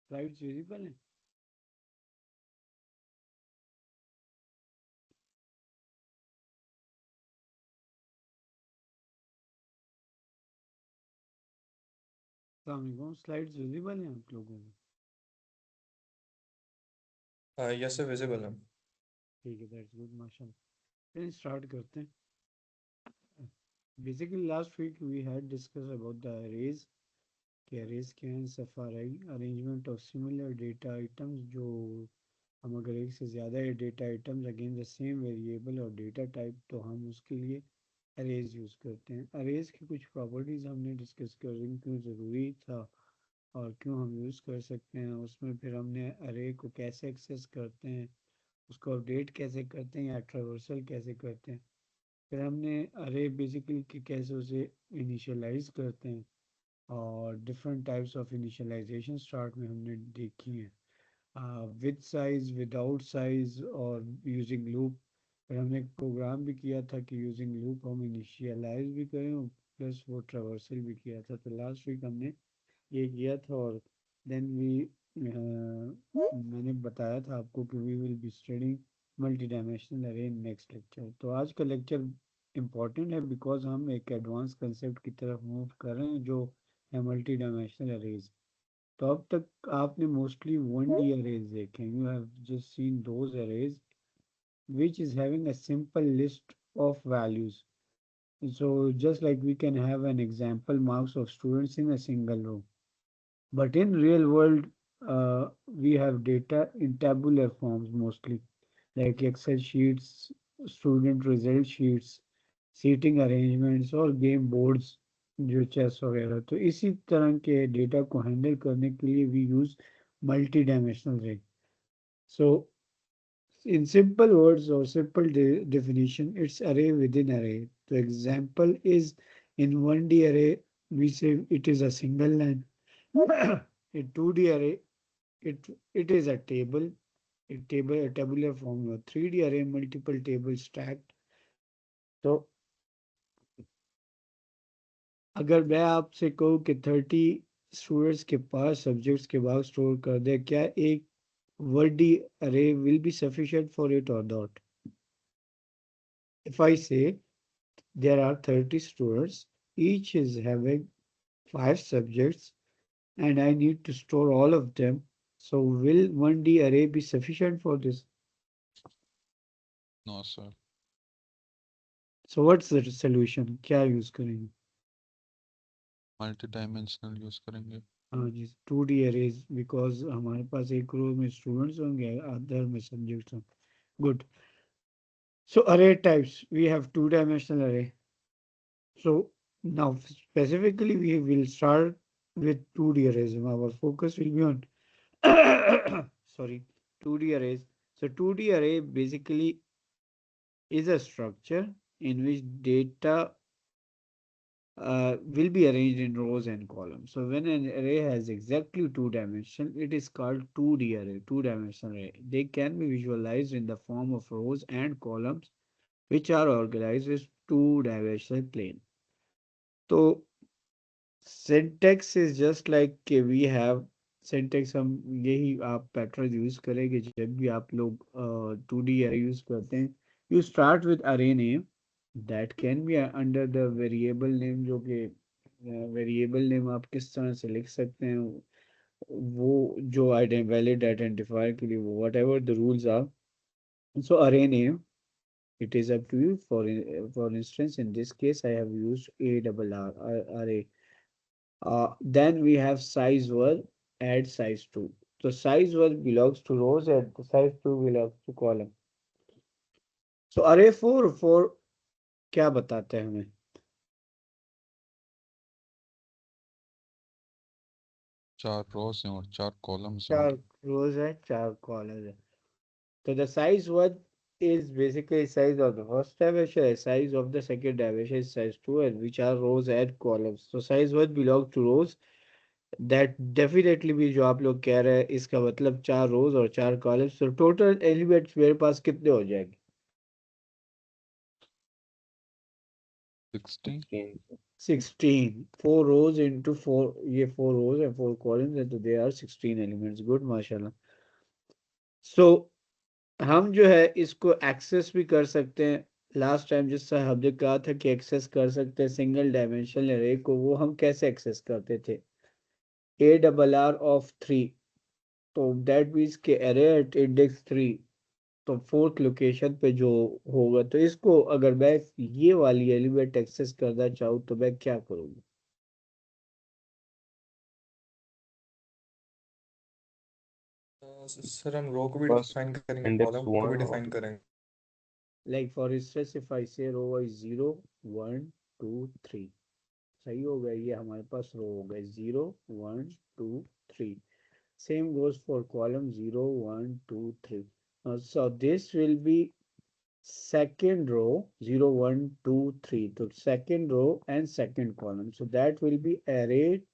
Slides visible हैं? अस्सलाम वालेकुम, स्लाइड्स विजिबल हैं आप लोगों को? यस सर, विजिबल है। ठीक है, दैट्स गुड, माशाल्लाह। फिर स्टार्ट करते हैं। Basically last week we had discuss about the arrays कि अरेज क्या हैं, सफ़ arrangement of similar data items, जो हम अगर एक से ज़्यादा data items against the same variable और डेटा टाइप, तो हम उसके लिए अरेज यूज़ करते हैं। अरेज की कुछ प्रॉपर्टीज़ हमने डिस्कस कर रही, क्यों ज़रूरी था और क्यों हम यूज़ कर सकते हैं उसमें। फिर हमने अरे को कैसे एक्सेस करते हैं, उसको अपडेट कैसे करते हैं या ट्रेवर्सल कैसे करते हैं। फिर हमने अरे बेसिकली कि कैसे उसे इनिशियलाइज करते हैं, और different types of initialisation start में हमने देखी हैं, विद साइज, विदाउट साइज और यूजिंग लूप। फिर हमने एक प्रोग्राम भी किया था कि यूजिंग लूप हम इनिशियलाइज भी करें प्लस वो ट्रेवर्सल भी किया था। तो लास्ट वीक हमने ये किया था, और देन वी मैंने बताया था आपको कि we will be studying multi dimensional array in next lecture. तो आज का लेक्चर इम्पॉर्टेंट है बिकॉज हम एक एडवांस कंसेप्ट की तरफ मूव कर रहे हैं, जो है मल्टी डायमेंशनल अरेज। तो अब तक आपने मोस्टली 1D अरेज देखे, you have just seen those arrays which is having a simple list of values. So just like we can have an example marks of students in a single row. But in real world, we have data in tabular forms mostly, like Excel sheets, student result sheets, seating arrangements और game boards, जो chess वगैरह। तो इसी तरह के data को handle करने के लिए we use मल्टी डायमेंशनल रे। So in simple words or simple definition, it's array within array. The example is in 1D array, we say it is a single line. In 2D array, it is a tabular form. Or 3D array, multiple tables stacked. तो अगर मैं आपसे कहूँ कि 30 students के पास subjects के बाद store कर दे, क्या एक Verde array will be sufficient for it or not? If I say there are 30 students, each is having 5 subjects, and I need to store all of them. So will 1D array be sufficient for this? No sir. So what's the solution? क्या use करेंगे? Multi dimensional use करेंगे। हाँ जी, 2D arrays, because हमारे पास एक रो में students होंगे, other में सब्जेक्ट्स होंगे। Good. So array types, we have two-dimensional array. So now specifically we will start with 2D arrays. Our focus will be on sorry, 2D arrays. So 2D array basically is a structure in which data will be arranged in rows and columns. So when an array has exactly two dimensions, it is called 2D array, two-dimensional array. They can be visualized in the form of rows and columns, which are organized as two-dimensional plane. So syntax is just like कि we have syntax, हम यही आप pattern use करेंगे जब भी आप लोग 2D array use करते हैं। You start with array name that can be under the variable name, जो कि वेरिएबल नेम आप किस तरह से लिख सकते हैं, वो जो वैलिड आइडेंटिफायर के लिए वो whatever the rules are. So array name, it is up to you. For instance, in this case I have used a double r array. Then we have size 1, add size 2. So size 1 belongs to rows and the size 2 belongs to column. So array 4 क्या बताते हैं हमें? चार रोज हैं और चार columns हैं। 4 rows है, 4 columns है। So the size 1 is basically size of the first dimension, and size of the second dimension is size 2, and which are rows and columns. So size 1 belongs to rows. That definitely भी जो आप लोग कह रहे हैं, इसका मतलब 4 rows और 4 columns। तो total elements मेरे पास कितने हो जाएंगे? 60। 16। 16 4 rows into 4, ये 4 rows and 4 columns है, तो they are 16 elements. गुड माशाल्लाह. सो हम जो है इसको एक्सेस भी कर सकते हैं. लास्ट टाइम जिस तरह हमने कहा था कि एक्सेस कर सकते हैं सिंगल डायमेंशनल एरे को, वो हम कैसे एक्सेस करते थे? ए डबल आर ऑफ 3, तो दैट मीन्स के एरे एट इंडेक्स 3, तो फोर्थ लोकेशन पे जो होगा, तो इसको अगर मैं ये वाली एलिमेंट एक्सेस करना चाहूँ तो मैं क्या करूँगा? सर हम रो को भी फर्स्ट डिफाइन करेंगे, इंडेक्स कॉलम को भी 1 डिफाइन करेंगे. Like for instance if I से रो वाइज 0 1 2 3, सही हो गया, ये हमारे पास रो हो गए 0 1 2 3. Same goes for column 0 1 2 3. So this will be second row 0 1 2 3. So second row and second column. So that will be arrayed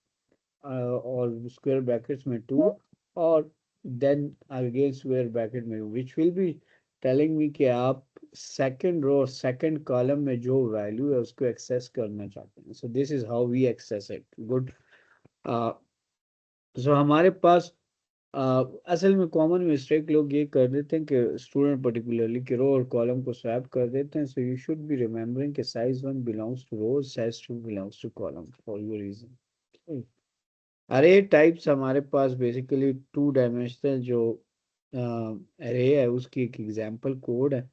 or square brackets में 2, और then again square bracket में, which will be telling me कि आप second row और second column में जो value है उसको access करना चाहते हैं. So this is how we access it. Good. So हमारे पास असल में कॉमन मिस्टेक लोग ये कर देते हैं कि स्टूडेंट पर्टिकुलरली कि रो और कॉलम को स्वैप कर देते हैं. So you should be remembering कि size 1 belongs to row, size 2 belongs to column for your reason. Array types हमारे पास बेसिकली टू डायमेंशनल जो अरे है उसकी एक एग्जांपल कोड है.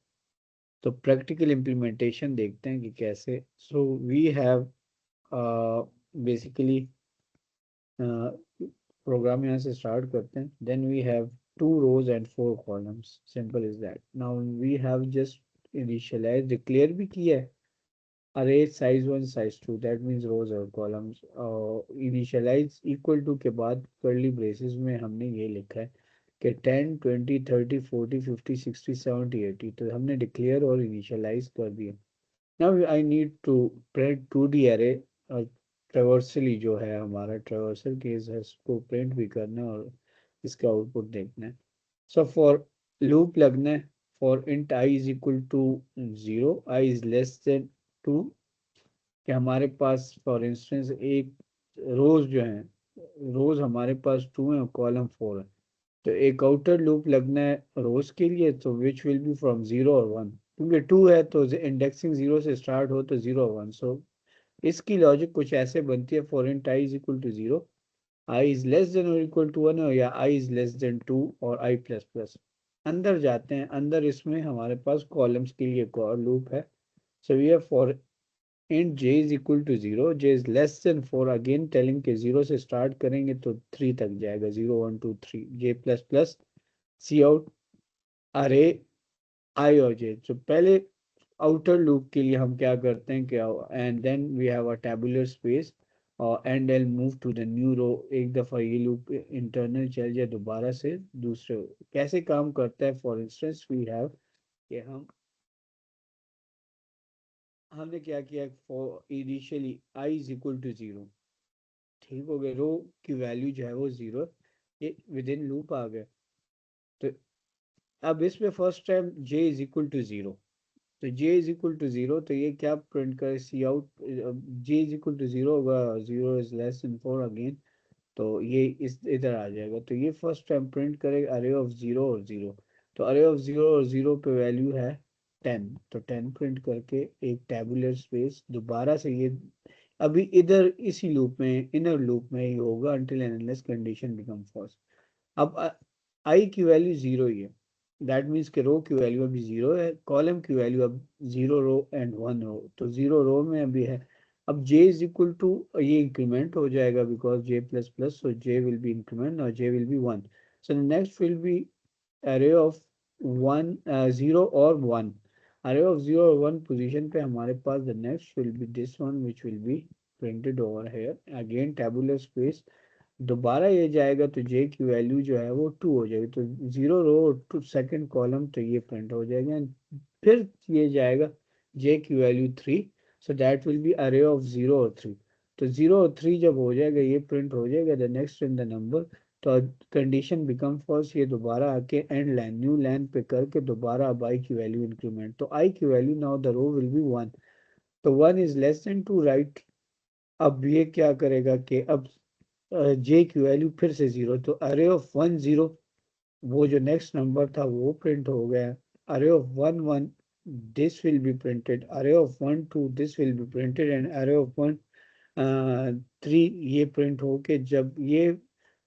तो प्रैक्टिकल इम्प्लीमेंटेशन देखते हैं कि कैसे. So we have basically program यहाँ से स्टार्ट करते हैं. Then we have 2 rows and 4 columns. Simple is that. Now we have just initialise declare भी किया है array size 1 size 2, that means rows और कॉलम्स. इनिशियलाइज इक्वल टू के बाद कर्ली ब्रेसेस में हमने ये लिखा है कि 10 20 30 40 50 60 70 80, तो हमने डिक्लेयर और इनिशियलाइज कर दिया. Now I need to print 2D array. ट्रेवर्सली जो है हमारा ट्रेवर्सल केस है, इसको प्रिंट भी करना है और इसका आउटपुट देखना है. सो फॉर लूप लगना है for int I is equal to 0, I is less than 2, कि हमारे पास फॉर इंस्टेंस एक रोज जो है, रोज हमारे पास 2 है और कॉलम 4 है. तो एक आउटर लूप लगना है रोज के लिए, तो विच विल बी फ्रॉम 0 और 1, क्योंकि 2 है तो इंडेक्सिंग 0 से स्टार्ट हो तो 0 और 1. सो इसकी लॉजिक कुछ ऐसे बनती है for int I is equal to 0, I is less than और इक्वल टू 1, या आई इज लेस देन 2 और आई प्लस प्लस. अंदर जाते हैं, अंदर इसमें हमारे पास कॉलम्स के लिए एक और लूप है. So we have for int j is equal to 0, j is less than 4, again telling के 0 से स्टार्ट करेंगे तो 3 तक जाएगा, 0 1 2 3, j प्लस प्लस सी आउट अरे आई और जे. तो पहले आउटर लूप के लिए हम क्या करते हैं क्या, and then we have a tabular space और endl move to the new row. एक दफ़ा ये लूप इंटरनल चल जाए दोबारा से दूसरे कैसे काम करता है. फॉर इंस्टेंस वी हैव कि हमने क्या किया, for initially i is equal to 0, ठीक हो गया, रो की वैल्यू जो है वो 0, ये विद इन लूप आ गया. तो अब इसमें first time j is equal to 0, तो j इज इक्वल टू 0, तो ये क्या प्रिंट करे, cout j is equal to 0 होगा, 0 इज लेस देन 4 अगेन, तो ये इस इधर आ जाएगा. तो ये फर्स्ट टाइम प्रिंट करेगा अरे ऑफ 0 और 0. तो अरे ऑफ 0 और 0 पे वैल्यू है 10, तो 10 प्रिंट करके एक टेबुलर स्पेस दोबारा से ये अभी इधर इसी लूप में इनर लूप में ही होगा until and unless condition become false. अब आई की वैल्यू 0 ही है, दैट मीन्स के रो की वैल्यू अभी 0 है, कॉलम की वैल्यू अब 0 रो एंड 1 रो, तो 0 रो में अभी है. अब j इज इक्वल टू ये इंक्रीमेंट हो जाएगा because j plus plus, so j will be increment और j will be 1. So next will be array of 1 0 और 1. array of 0 और 1 position पे हमारे पास the next will be this one which will be printed over here again tabular space. दोबारा ये जाएगा तो j की वैल्यू जो है वो 2 हो जाएगी, तो 0 रो टू सेकंड कॉलम, तो ये प्रिंट हो जाएगा. एंड फिर ये जाएगा j की value 3, so that will be array of 0 और 3. तो 0 और 3 जब हो जाएगा ये प्रिंट हो जाएगा the next in the number, तो कंडीशन बिकम फॉल्स, ये दोबारा आके एंड लाइन न्यू लाइन पे करके दोबारा अब आई की वैल्यू इंक्रीमेंट, तो आई की value now the row will be 1, तो 1 इज लेस देन 2 राइट. अब ये क्या करेगा कि अब जे की वैल्यू फिर से 0, तो अरे ऑफ 1 0, वो जो नेक्स्ट नंबर था वो प्रिंट हो गया। Array of 1 1, this will be printed. Array of 1 2, this will be printed. And array of 1 3, ये प्रिंट हो के जब ये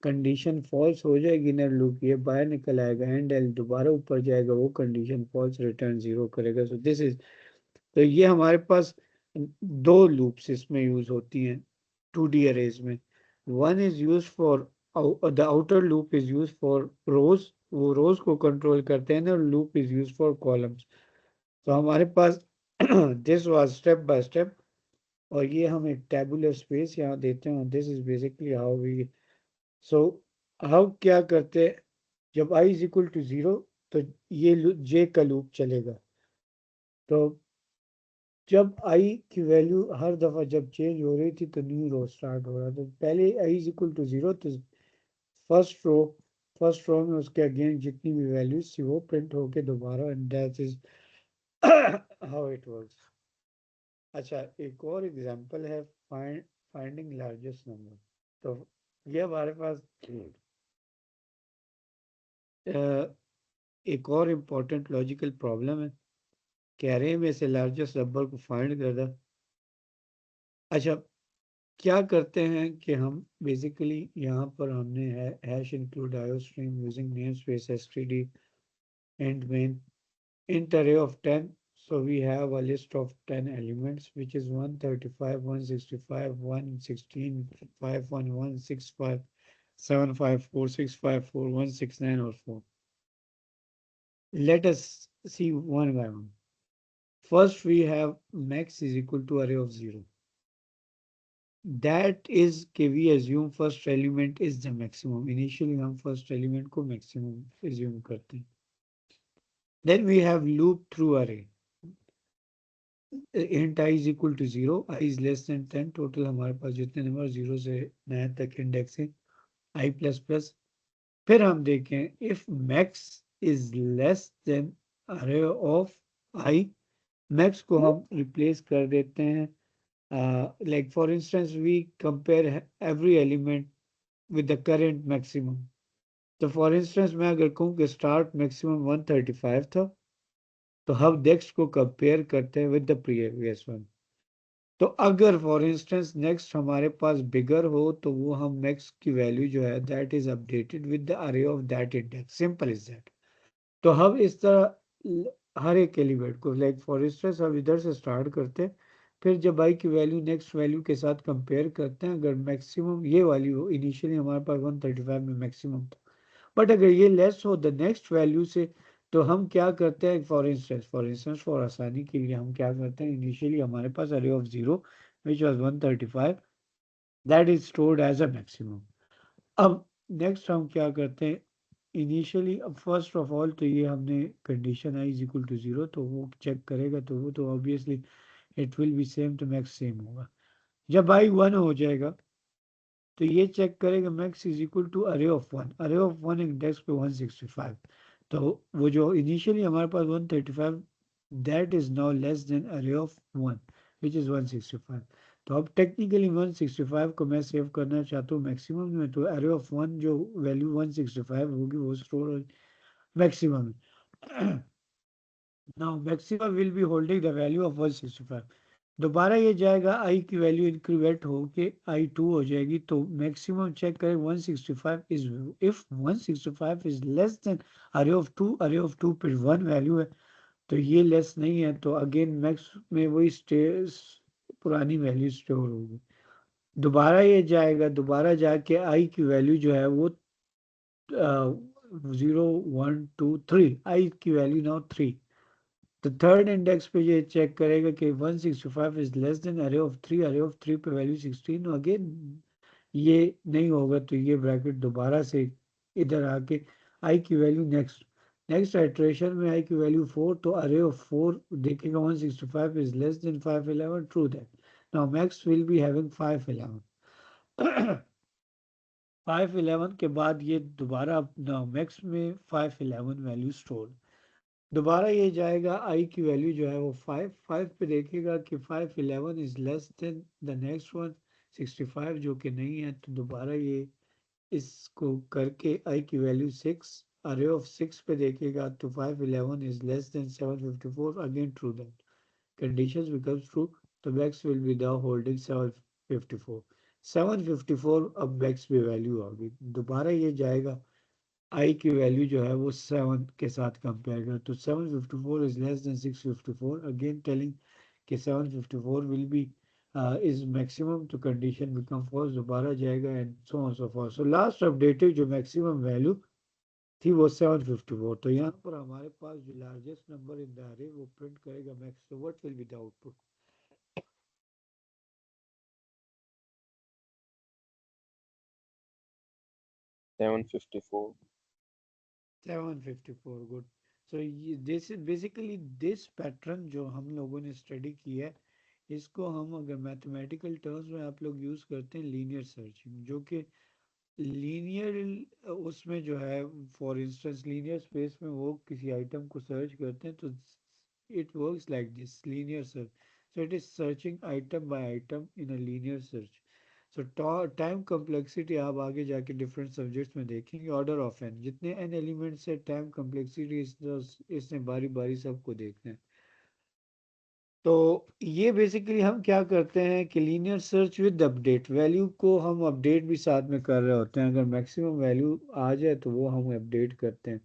कंडीशन फॉल्स हो जाएगी इनर लूप, ये बाहर निकल आएगा, एंड एल दोबारा ऊपर जाएगा, वो कंडीशन फॉल्स रिटर्न 0 करेगा। सो दिस इज, तो ये हमारे पास दो लूप्स इसमें यूज होती हैं 2D अरेज में। One is use for, the outer loop is use for rows, वो रोज को कंट्रोल करते हैं, और loop is use for columns. तो हमारे पास this was step by step, और ये हम एक टेबुलर स्पेस यहाँ देते हैं। This is basically how we, so how क्या करते हैं, जब i इज इक्वल टू 0, तो ये जे का लूप चलेगा। तो जब आई की वैल्यू हर दफा जब चेंज हो रही थी तो न्यू रो स्टार्ट हो रहा था। पहले आई इज इक्वल टू 0, तो फर्स्ट रो फर्स्ट रो में उसके अगेंस्ट जितनी भी वैल्यूज थी वो प्रिंट होके दोबारा, and that is how it works. अच्छा, एक और एग्जांपल है फाइंडिंग लार्जेस्ट नंबर। तो ये हमारे पास अ, एक और इम्पोर्टेंट लॉजिकल प्रॉब्लम है कि अरे में से लार्जेस्ट नंबर को फाइंड करना। अच्छा, क्या करते हैं कि हम बेसिकली यहाँ पर हमने है hash include iostream using name space STD and main int array of 10. So we have a list of 10 elements, which is 135, 165, 116, 511, 65, 754, 654, 169, or 4. Let us see one by one. First, we have max is equal to array of 0. That is, we assume first element is the maximum. Initially, हम first element को maximum assume करते हैं. Then we have loop through array. Int I is equal to 0, I is less than 10. Total हमारे पास जितने number 0 से 9 तक index है I प्लस प्लस। फिर हम देखें if max is less than array of I, max को हम रिप्लेस कर देते हैं, like for instance we compare every element with the current maximum. तो फॉर इंस्टेंस मैं अगर कहूँ कि स्टार्ट मैक्सिमम 135 था, तो हम नेक्स्ट को कंपेयर करते हैं विद द प्रीवियस वन। तो अगर फॉर इंस्टेंस नेक्स्ट हमारे पास बिगर हो, तो वो हम नेक्स्ट की वैल्यू जो है that is updated with the array of that index, simple is that. तो हम इस तरह हर एक एलिमेंट को, लाइक फॉर इंस्टेंस हम इधर से स्टार्ट करते हैं, फिर जब आई की वैल्यू नेक्स्ट वैल्यू के साथ कंपेयर करते हैं, अगर मैक्सिमम ये वैल्यू हो, इनिशियली हमारे पास 135 में मैक्सिमम था, बट अगर ये लेस हो द नेक्स्ट वैल्यू से, तो हम क्या करते हैं, फॉर इंस्टेंस फॉर आसानी के लिए हम क्या करते हैं, इनिशियली हमारे पास array of 0 which was 135, that is stored as a maximum. अब नेक्स्ट हम क्या करते हैं, इनिशियली अब फर्स्ट ऑफ ऑल तो ये हमने condition i is equal to 0, तो वो चेक करेगा, तो वो तो obviously it will be same, तो मैक्स सेम होगा। जब आई 1 हो जाएगा, तो ये चेक करेगा मैक्स इज इक्वल टू अरे ऑफ 1, अरे ऑफ 1 इंडेक्स पे 165, तो वो जो इनिशियली हमारे पास 135, that is now less than अरे ऑफ 1 विच इज 165। तो अब टेक्निकली 165 को मैं सेव करना चाहता हूँ मैक्सिमम में, तो अरे ऑफ 1 जो वैल्यू 165 होगी वो स्टोर मैक्सिमम में। Now maximum will be holding the value of 165। दोबारा ये जाएगा, आई की वैल्यू इंक्रीमेंट होके आई 2 हो जाएगी, तो मैक्सिमम चेक करें 165 is, if 165 is less then अरे ऑफ 2, अरे ऑफ 2 पे 1 वैल्यू है, तो ये लेस नहीं है, तो अगेन मैक्स में वही स्टेस पुरानी वैल्यू स्टोर होगी। दोबारा ये जाएगा, दोबारा जाके आई की वैल्यू जो है वो 0 1 2 3, आई की वैल्यू नाउ 3, तो थर्ड इंडेक्स पे ये चेक करेगा कि 165 इज लेस देन अरे ऑफ 3, अरे ऑफ 3 पे वैल्यू 16, अगेन ये नहीं होगा, तो ये ब्रैकेट दोबारा से इधर आके आई की वैल्यू नेक्स्ट नेक्स्ट आइट्रेशन में आई की वैल्यू 4, तो अरे ऑफ 4 देखेगा 165 is less then 511, true that. Now max will be having 511। 511 के बाद ये दोबारा मैक्स में 511 वैल्यू स्टोर, दोबारा ये जाएगा, आई की वैल्यू जो है वो 5 5 पे देखेगा कि 511 is less then the next one 65 जो कि नहीं है, तो दोबारा ये इसको करके आई की वैल्यू 6 अरे ऑफ 6 पे देखेगा तो 511 is less than 754 again true that conditions becomes true तो max will be the holding 754 754 अब बैक्स पे वैल्यू आ गई दोबारा ये जाएगा आई की वैल्यू जो है वो 7 के साथ कंपेयर कर तो 754 is less then 654 again telling कि 754 विल बी इज मैक्सिमम तो कंडीशन बिकम फॉल्स दोबारा जाएगा and so on so far so last updated जो मैक्सिमम वैल्यू थी वो 754 तो यहाँ पर हमारे पास जो लार्जेस्ट नंबर इन द अरे वो प्रिंट करेगा मैक्स तो what will be the output 754. 754 good so ये this is basically this pattern जो हम लोगों ने स्टडी किया है इसको हम अगर मैथमेटिकल टर्म्स में आप लोग यूज़ करते हैं लीनियर सर्चिंग जो कि लीनियर उसमें जो है फॉर इंस्टेंस लीनियर स्पेस में वो किसी आइटम को सर्च करते हैं तो it works like this linear search so it is searching item by item in a linear search so time complexity आप आगे जाके डिफरेंट सब्जेक्ट्स में देखेंगे ऑर्डर ऑफ एन जितने एन एलिमेंट्स है टाइम कम्प्लेक्सिटी इसने बारी बारी सबको देखना है तो ये बेसिकली हम क्या करते हैं कि linear search with update value को हम अपडेट भी साथ में कर रहे होते हैं अगर मैक्सिमम वैल्यू आ जाए तो वो हम अपडेट करते हैं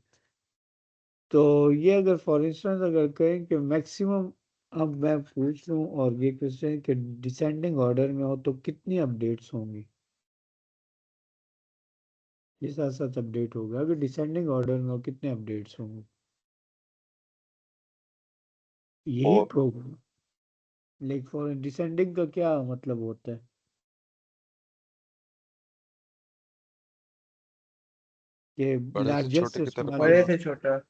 तो ये अगर फॉर इंस्टेंस अगर कहें कि मैक्सिमम अब मैं पूछ लूँ और ये क्वेश्चन कि डिसेंडिंग ऑर्डर में हो तो कितनी अपडेट्स होंगी ये साथ साथ अपडेट होगा अगर डिसेंडिंग ऑर्डर में हो कितने अपडेट्स होंगे यही 4. प्रोग्राम लाइक फॉर डिसेंडिंग का क्या मतलब होता है कि बड़े से लार्जेस्ट छोटे से की तरफ स्मॉलेस्ट बड़े होगा। से छोटा।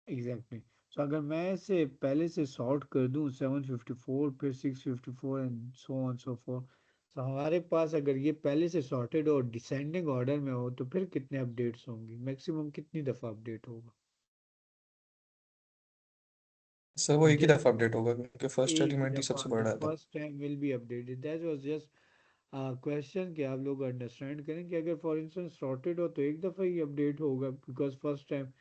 एग्जैक्टली सो अगर मैं इसे पहले से सॉर्ट कर दूं 754 फिर 654 and so on so four तो हमारे पास अगर ये पहले से सॉर्टेड और डिसेंडिंग ऑर्डर में हो तो फिर कितने अपडेट्स होंगी मैक्सिमम कितनी दफ़ा अपडेट होगा सर वो एक ही जस्ट दफा अपडेट होगा क्योंकि फर्स्ट एक ही एलिमेंट ही दफ़ा सबसे द बड़ा था। First time will be updated that was just question कि आप लोग अंडरस्टैंड करें कि अगर फॉर इंस्टेंस सॉर्टेड हो तो एक दफ़ा ही अपडेट होगा बिकॉज फर्स्ट टाइम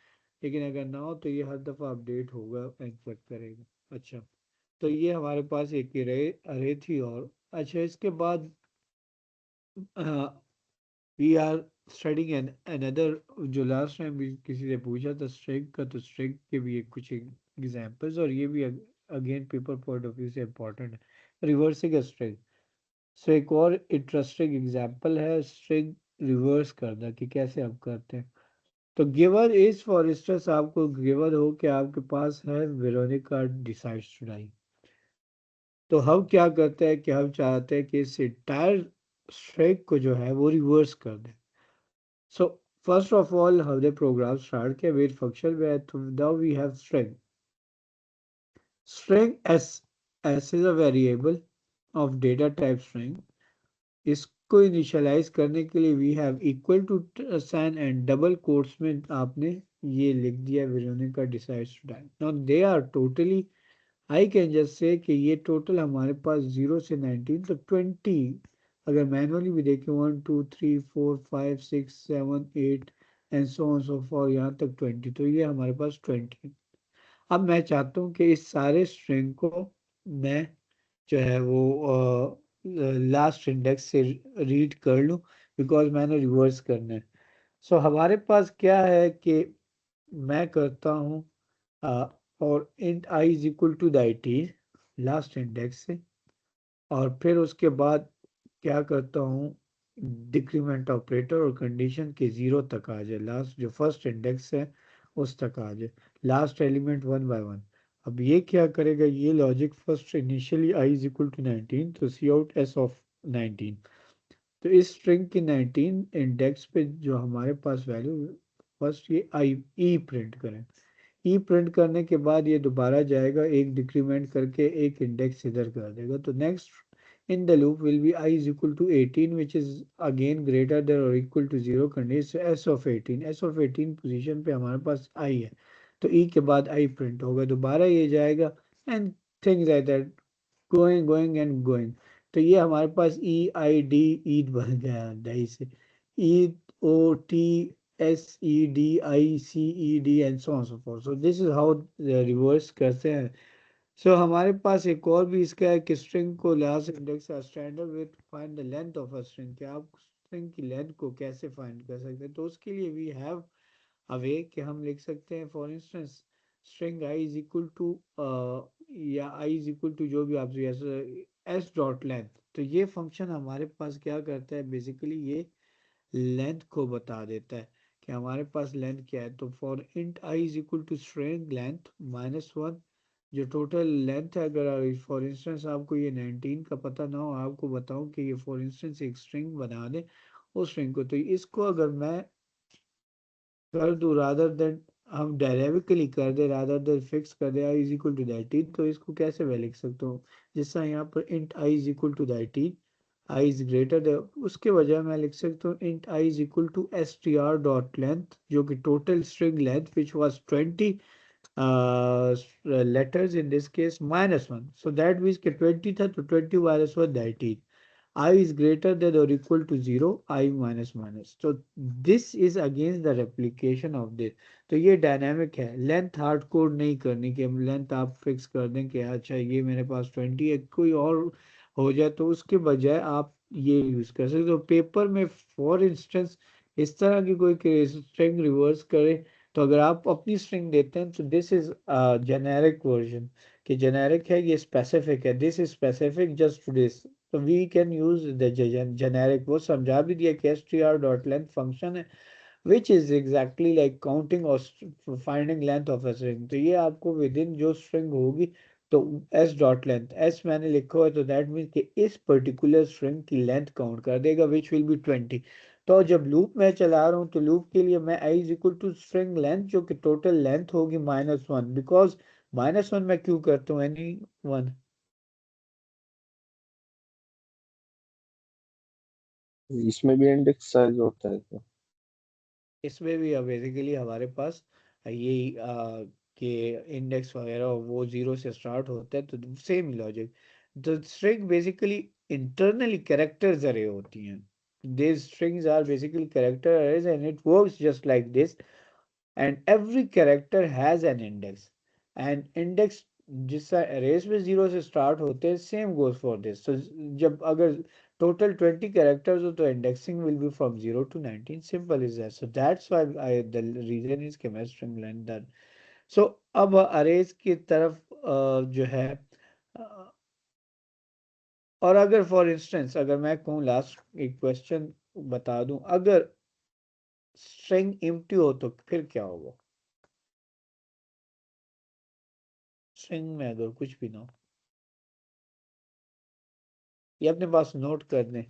लेकिन अगर ना हो तो ये हर दफ़ा अपडेट होगा एक्सपेक्ट करेगा अच्छा तो ये हमारे पास एक ही रहे अरे थी और अच्छा इसके बाद we are studying an another जो लास्ट टाइम भी किसी से पूछा था स्ट्रिंग का तो स्ट्रिंग के भी एक कुछ एग्जांपल्स और ये भी again paper point of view से इम्पोर्टेंट है रिवर्सिंग अ स्ट्रिंग सो एक और इंटरेस्टिंग एग्जांपल है स्ट्रिंग रिवर्स करना कि कैसे आप करते हैं तो गिवर इज फॉर इंस्टेंस आपको गिवर हो कि आपके पास है वेरोनिका डिसाइड्स टू डाई तो हम क्या करते हैं कि हम चाहते हैं कि इस इंटायर स्ट्रिंग को जो है वो रिवर्स कर दें सो फर्स्ट ऑफ ऑल हमने प्रोग्राम स्टार्ट किया वेट फंक्शन में तो now we have string s is a variable of data type string इसको इनिशियलाइज करने के लिए we have equal to sign and double quotes में आपने ये लिख दिया Veronica decides to die now they are totally I can just say कि ये टोटल हमारे पास 0 से 19 तो 20 अगर मैनुअली भी देखें 1 2 3 4 5 6 7 8 and so on so for यहाँ तक 20 तो ये हमारे पास 20 अब मैं चाहता हूँ कि इस सारे स्ट्रिंग को मैं जो है वो लास्ट इंडेक्स से रीड कर लूँ बिकॉज मैंने रिवर्स करना है सो हमारे पास क्या है कि मैं करता हूँ और int I is equal to the 18 last index से और फिर उसके बाद क्या करता हूँ डिक्रीमेंट ऑपरेटर और कंडीशन के 0 तक आ जाए लास्ट जो फर्स्ट इंडेक्स है उस तक आ जाए लास्ट एलिमेंट 1 बाय 1 अब ये क्या करेगा ये logic first initially I is equal to 19 तो सी आउट एस ऑफ 19 तो इस स्ट्रिंग की 19 इंडेक्स पे जो हमारे पास वैल्यू फर्स्ट ये आई ई प्रिंट करें ई प्रिंट करने के बाद ये दोबारा जाएगा एक डिक्रीमेंट करके एक इंडेक्स इधर कर देगा तो next in the loop will be I is equal to 18 which is again greater than और equal to 0 condition S of 18 S of 18 position पे हमारे पास I है तो ई के बाद I प्रिंट होगा दोबारा ये जाएगा and things like that going going and going तो ये हमारे पास EID ईद बन गया डाई से, OTSEDICED and so on so fourth. So this is how reverse करते हैं। सो हमारे पास एक और भी इसका है कि स्ट्रिंग को last index standard with find the length of a string, कि आप स्ट्रिंग की लेंथ को कैसे फाइंड कर सकते हैं। तो उसके लिए वी हैव अ वे कि हम लिख सकते हैं for instance string i is equal to या आई इज इक्वल टू जो भी आप एस डॉट लेंथ। तो ये फंक्शन हमारे पास क्या करता है, बेसिकली ये लेंथ को बता देता है कि हमारे पास लेंथ क्या है। तो for int I is equal to string length -1, जो टोटल लेंथ है, अगर फॉर इंस्टेंस आपको ये 19 का पता ना हो, आपको बताऊं कि ये फॉर इंस्टेंस एक स्ट्रिंग बना दे उस स्ट्रिंग को, तो इसको अगर मैं कर दूं रादर देन हम डायरेक्टली कर दे, रादर देन फिक्स कर दे आई इज इक्वल टू 19, तो इसको कैसे मैं लिख सकता हूँ। जिस तरह यहाँ पर int I is equal to 19, i is greater than, उसके बजाय मैं लिख सकता हूँ int I is equal to str dot length, जो कि total string length which was 20 letters in this case -1, so that means कि 20 था तो 20 minus 1 19, I is greater than or equal to 0, I minus minus, so this is against the replication of this। तो ये dynamic है, length hard code नहीं करनी कि length आप फिक्स कर दें कि अच्छा ये मेरे पास 20 है, कोई और हो जाए, तो उसके बजाय आप ये यूज कर सकते हो। पेपर में फॉर इंस्टेंस इस तरह की कोई स्ट्रिंग रिवर्स करे, तो अगर आप अपनी स्ट्रिंग देते हैं तो दिस इज जेनेरिक वर्जन, कि जेनेरिक है ये स्पेसिफिक है, this is specific just to this, तो we can use the generic. वो समझा भी दिया कि str डॉट लेंथ फंक्शन है which is exactly like counting और finding length of a string. तो ये आपको विद इन जो स्ट्रिंग होगी, तो एस डॉट लेंथ, एस मैंने लिखा हुआ है, तो दैट मीन्स कि इस पर्टिकुलर स्ट्रिंग की लेंथ काउंट कर देगा विच विल बी 20। तो जब लूप मैं चला रहा हूँ तो लूप के लिए मैं I is equal to string length, जो कि टोटल लेंथ होगी -1, बिकॉज -1 मैं क्यों करता हूँ एनी वन। इसमें भी इंडेक्स साइज होता है क्या? इसमें भी बेसिकली हमारे पास ये के इंडेक्स वगैरह वो 0 से स्टार्ट होता है, तो सेम लॉजिक। तो स्ट्रिंग बेसिकली इंटरनली कैरेक्टर्स अरे होती हैं, these strings are basically character arrays and it works just like this, and every character has an index, and index जिस arrays में 0 से स्टार्ट होते हैं, same goes for this। so जब अगर total 20 characters हो तो indexing will be from 0 to 19, simple is that। so that's why the reason is कि मैं string length that। so अब arrays की तरफ जो है और अगर फॉर इंस्टेंस अगर मैं कहूँ लास्ट एक क्वेश्चन बता दूं, अगर स्ट्रिंग एम्प्टी हो तो फिर क्या होगा, स्ट्रिंग में अगर कुछ भी ना हो। ये अपने पास नोट कर दें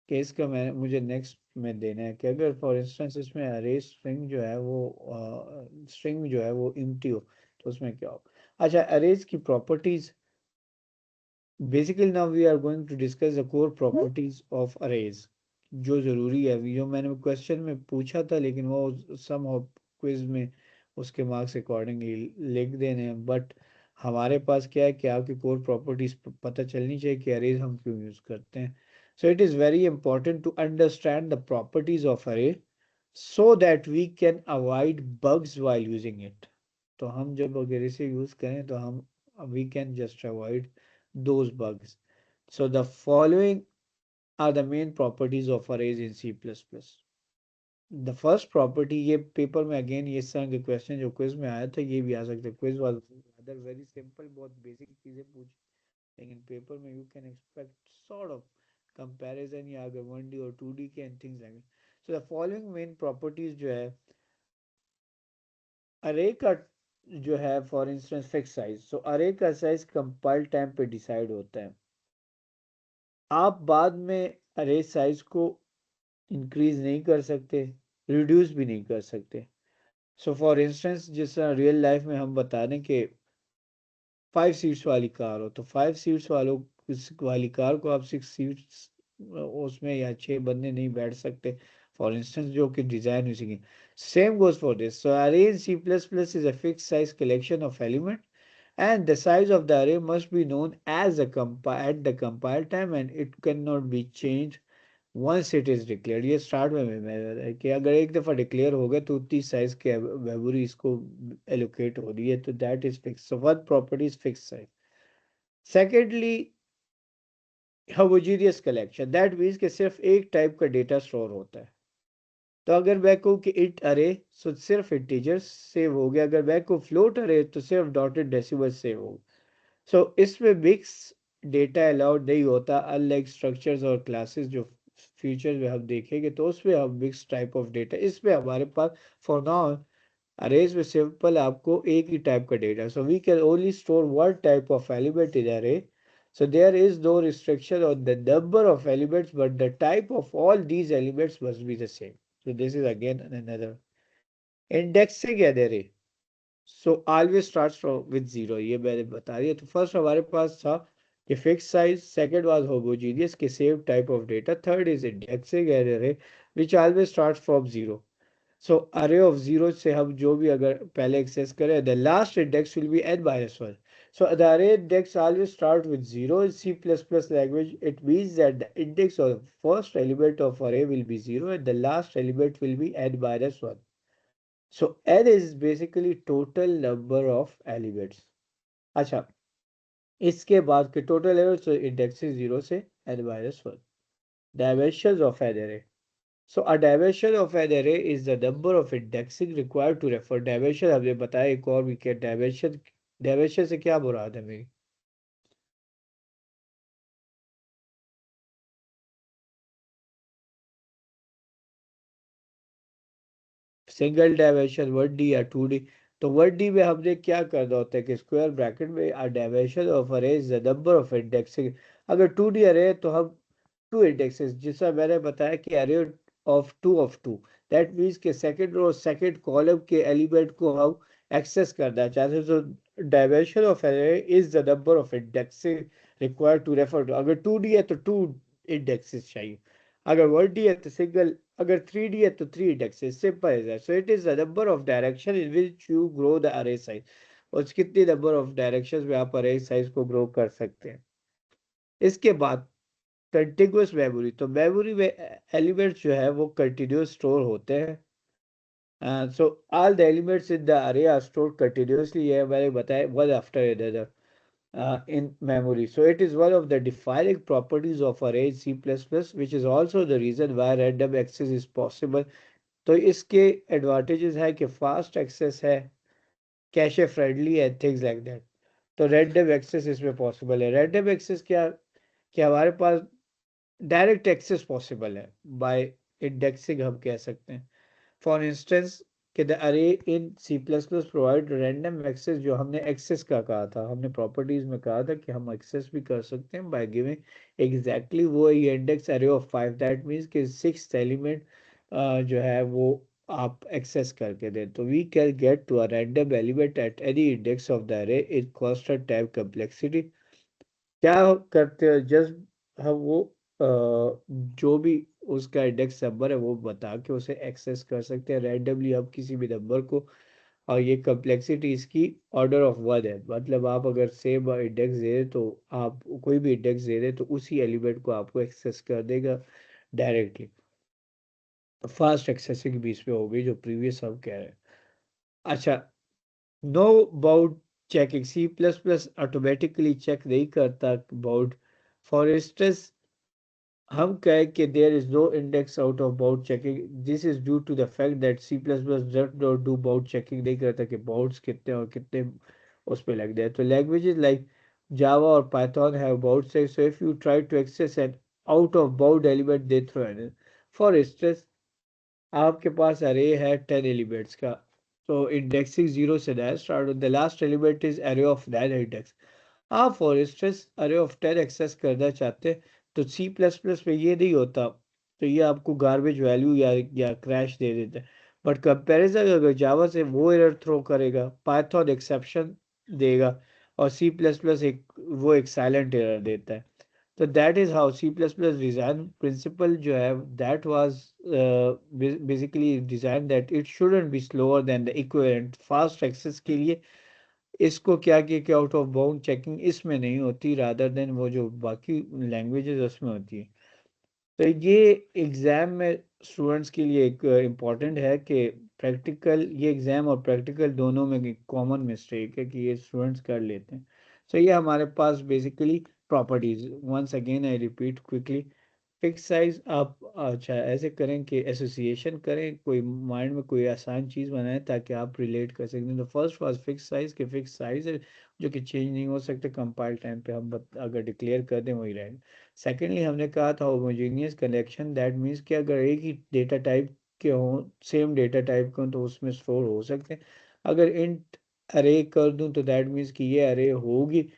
कि इसका मैं मुझे नेक्स्ट में देना है कि अगर फॉर इंस्टेंस इसमें अरे स्ट्रिंग जो है वो स्ट्रिंग जो है वो एम्प्टी हो तो उसमें क्या हो। अच्छा, अरेज की properties, basically now we are going to discuss the core properties of arrays, जो ज़रूरी है, जो मैंने क्वेश्चन में पूछा था लेकिन वो सम ऑफ क्विज में उसके मार्क्स अकॉर्डिंगली लिख देने हैं, बट हमारे पास क्या है कि आपकी कोर प्रॉपर्टीज पता चलनी चाहिए कि अरेज हम क्यों यूज़ करते हैं। So it is very important to understand the properties of array so that we can avoid bugs while using it. तो हम जब अगर इसे यूज़ करें तो हम we can just avoid those bugs। So the following are the main properties of arrays in C++। The first property, ये paper में अगेन ये इस तरह के क्वेश्चन जो क्विज में आया था ये भी आ सकते हैं। Quiz was other very simple, बहुत बेसिक चीजें पूछ, लेकिन पेपर में you can expect sort of comparison या अगर 1D और 2D के and things like. So the following main properties जो है अरे का जो है, फॉर इंस्टेंस फिक्स साइज। सो अरे का साइज कंपाइल टाइम पे डिसाइड होता है, आप बाद में अरे साइज को इंक्रीज नहीं कर सकते, रिड्यूस भी नहीं कर सकते। सो फॉर इंस्टेंस जिस तरह रियल लाइफ में हम बता दें कि 5 सीट्स वाली कार हो, तो 5 सीट्स वालों वाली कार को आप 6 सीट्स उसमें या 6 बंदे नहीं बैठ सकते, फॉर इंस्टेंस, जो कि डिजाइन उसी की। Same goes for this. So array in C++ is a fix size collection of element and the size of the array must be known as at the compile time and it cannot be changed once it is declared. ये start में मैं है कि अगर एक दफ़ा declare हो गया तो उतनी साइज के मेमोरी इसको एलोकेट हो रही है तो that is fix. So one property is fix size. Secondly homogeneous collection, that means कि सिर्फ एक टाइप का डेटा स्टोर होता है. तो अगर मैं कहूँ कि इंट अरे सो सिर्फ इंटीजर्स सेव हो गया, अगर मैं कहूँ फ्लोट अरे तो सिर्फ डॉटेड डेसिमल सेव हो. सो इसमें मिक्स डेटा अलाउड नहीं होता, अनलाइक स्ट्रक्चर्स और क्लासेस जो फ्यूचर में हम देखेंगे तो उसमें हम मिक्स टाइप ऑफ डेटा. इसमें हमारे पास फॉर नाउ अरेज में सिंपल आपको एक ही टाइप का data, so we can only store one type of element in array. So there is no restriction on the number of elements, but the type of all these elements must be the same. So this is again another indexing an array. So always starts from with zero. ये मैंने बता दिया. तो first हमारे पास था कि fix size, second was homogeneous के same type of data, third is indexing an array which always starts from zero. So array of zero से हम जो भी अगर पहले एक्सेस करें, the last index will be n minus 1. So the array index always start with 0 in C++ language. It means that the index of the first element of array will be 0 and the last element will be n minus 1. So n is basically total number of elements. अच्छा, इसके बाद के total elements index is 0 से n minus 1. Dimensions of an array. So a dimension of an array is the number of indexing required to refer. Dimension हमने बताया एक और भी क्या dimension से क्या मुराद है मेरी? सिंगल डायमेंशन 1D या 2D. तो 1D में हमने क्या करना होता है कि स्क्वायर ब्रैकेट में a dimension of array is the number of indexing. अगर 2D array तो हम 2 indexes, जिसका मैंने बताया कि array of 2 दैट मीन्स के सेकंड रो सेकंड कॉलम के एलिमेंट को हम एक्सेस करना चाहते हैं. तो dimension of array is the number of indexes required to refer to. अगर 2D है तो 2 इंडेक्सेस चाहिए, अगर 1D है तो सिंगल, अगर 3D है तो 3 इंडेक्सेस. सिंपल है that. So it is the number of direction in which you grow the array size. और कितनी नंबर ऑफ डायरेक्शंस में आप array साइज को ग्रो कर सकते हैं. इसके बाद कंटिन्यूअस मेमोरी. तो मेमोरी में एलिमेंट्स जो है वो कंटिन्यूअस स्टोर होते हैं. So all the elements in the array are stored continuously. ये मैंने बताया one after another in memory. So it is one of the defining properties of array in C++, which is also the reason why random access is possible. तो इसके advantages है कि fast access है, cache friendly and things like that. तो random access इसमें possible है. random access क्या कि हमारे पास डायरेक्ट एक्सेस पॉसिबल है बाय इंडेक्सिंग हम कह सकते हैं. फॉर इंस्टेंस कि the array in C++ provide random access. जो हमने एक्सेस का कहा था, हमने प्रॉपर्टीज में कहा था कि हम एक्सेस भी कर सकते हैं बाय गिविंग एग्जैक्टली वो index array of 5. That means कि सिक्स एलिमेंट जो है वो आप एक्सेस करके दें. तो we can get to a random element at any index of the array in constant time complexity. क्या करते हैं, जस्ट हम वो जो भी उसका इंडेक्स नंबर है वो बता के उसे एक्सेस कर सकते हैं रैंडमली हम किसी भी नंबर को. और ये कम्प्लेक्सिटी इसकी ऑर्डर ऑफ 1 है. मतलब आप अगर सेम इंडेक्स दे दें तो आप कोई भी इंडेक्स दे दें तो उसी एलिमेंट को आपको एक्सेस कर देगा डायरेक्टली. फास्ट एक्सेसिंग भी इसमें होगी जो प्रीवियस हम कह रहे हैं. अच्छा, no bound checking. C++ automatically check नहीं करता बाउंड. फॉर इंस्टेंस हम कहें कि there is no index out of bound checking. This is due to the fact that C++ does not do bound checking. नहीं करता कि बाउंड्स कितने और कितने उस पे लग जाए. तो लैंग्वेजेस लाइक जावा और Python have bound check. So if you try to access an out of bound element they throw an. For instance आपके पास अरे है 10 एलिमेंट्स का. तो इंडेक्सिंग 0 से 9 start. The last element is अरे ऑफ 9 इंडेक्स. आप फॉर इंस्टेंस अरे ऑफ 10 एक्सेस करना चाहते हैं तो C++ में ये नहीं होता. तो ये आपको गार्बेज वैल्यू या क्रैश दे देता है. बट कंपैरिजन अगर जावा से वो एरर थ्रो करेगा, पाइथन एक्सेप्शन देगा और C++ एक साइलेंट एरर देता है. तो that is how C++ design principle जो है that was basically design that it shouldn't be slower than the equivalent. Fast access के लिए इसको क्या किया कि आउट ऑफ बाउंड चेकिंग इसमें नहीं होती, रादर देन वो जो बाकी लैंग्वेजेस उसमें होती है। तो ये एग्ज़ाम में स्टूडेंट्स के लिए एक इम्पॉर्टेंट है कि प्रैक्टिकल, ये एग्ज़ाम और प्रैक्टिकल दोनों में कॉमन मिस्टेक है कि ये स्टूडेंट्स कर लेते हैं। सो ये हमारे पास basically properties, once again I repeat quickly. Fix size आप अच्छा ऐसे करें कि एसोसिएशन करें, कोई माइंड में कोई आसान चीज़ बनाएं ताकि आप रिलेट कर सकें। तो फर्स्ट वाज फिक्स साइज के फिक्स साइज है जो कि चेंज नहीं हो सकते, कंपाइल टाइम पे हम अगर डिक्लेयर कर दें वही रहेगा। सेकेंडली हमने कहा था होमोजीनियस कलेक्शन, दैट मीन्स कि अगर एक ही डेटा टाइप के हों, सेम डेटा टाइप के हों तो उसमें स्टोर हो सकते हैं। अगर इंट अरे कर दूं तो दैट मीन्स कि ये अरे होगी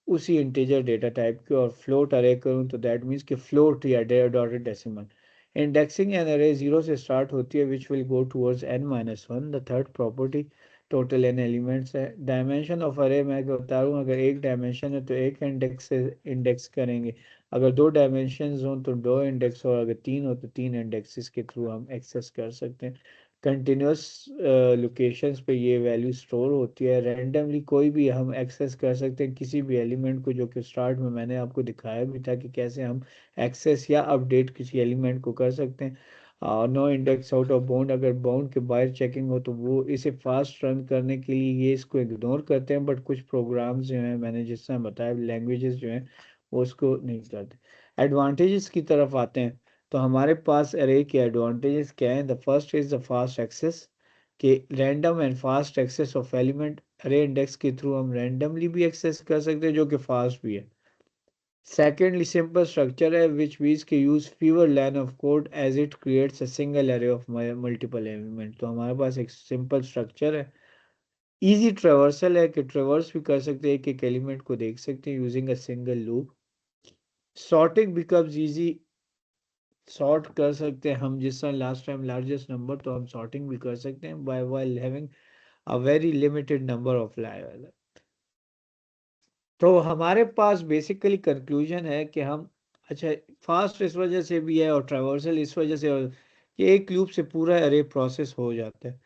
उसी इंटीजर डेटा टाइप की, और फ्लोट अरे करूं तो दैट मीन्स कि फ्लोट या dotted decimal. Indexing in array zero से स्टार्ट होती है which will go towards n-1। The third property total n elements है। डायमेंशन ऑफ अरे मैं बता रहा हूँ, अगर एक डायमेंशन है तो एक इंडेक्स से इंडेक्स करेंगे, अगर दो डायमेंशन हो तो दो इंडेक्स, और अगर तीन हो तो तीन इंडेक्सेस के थ्रू हम एक्सेस कर सकते हैं। कंटिन्यूस लोकेशंस पे ये वैल्यू स्टोर होती है। रैंडमली कोई भी हम एक्सेस कर सकते हैं किसी भी एलिमेंट को, जो कि स्टार्ट में मैंने आपको दिखाया भी था कि कैसे हम एक्सेस या अपडेट किसी एलिमेंट को कर सकते हैं। No index out of bound, अगर बाउंड के बाहर चेकिंग हो तो वो इसे फास्ट रन करने के लिए ये इसको इग्नोर करते हैं, बट कुछ प्रोग्राम्स जो हैं मैंने जिस तरह बताया लैंग्वेजेस जो हैं वो उसको नहीं करते। एडवांटेजेस की तरफ आते हैं, तो हमारे पास अरे के एडवांटेजेस क्या हैं। The first is the fast access, कि random and fast access of element, array index के थ्रू हम रैंडमली भी एक्सेस कर सकते हैं जो कि फास्ट भी है। सेकेंडली सिंपल स्ट्रक्चर है विच मीन्स के use fewer line of code as it creates a single array of multiple element. तो हमारे पास एक सिंपल स्ट्रक्चर है। इजी ट्रेवर्सल है कि ट्रेवर्स भी कर सकते हैं, एक एक एलिमेंट को देख सकते हैं using a single loop. Sorting becomes easy, sort कर सकते हैं हम, जिस तरह लास्ट टाइम लार्जेस्ट नंबर, तो हम सॉर्टिंग भी कर सकते हैं by while having a very limited number of line. तो हमारे पास बेसिकली कंक्लूजन है कि हम, अच्छा फास्ट इस वजह से भी है और ट्रावर्सल इस वजह से, और कि एक लूप से पूरा अरे प्रोसेस हो जाता है।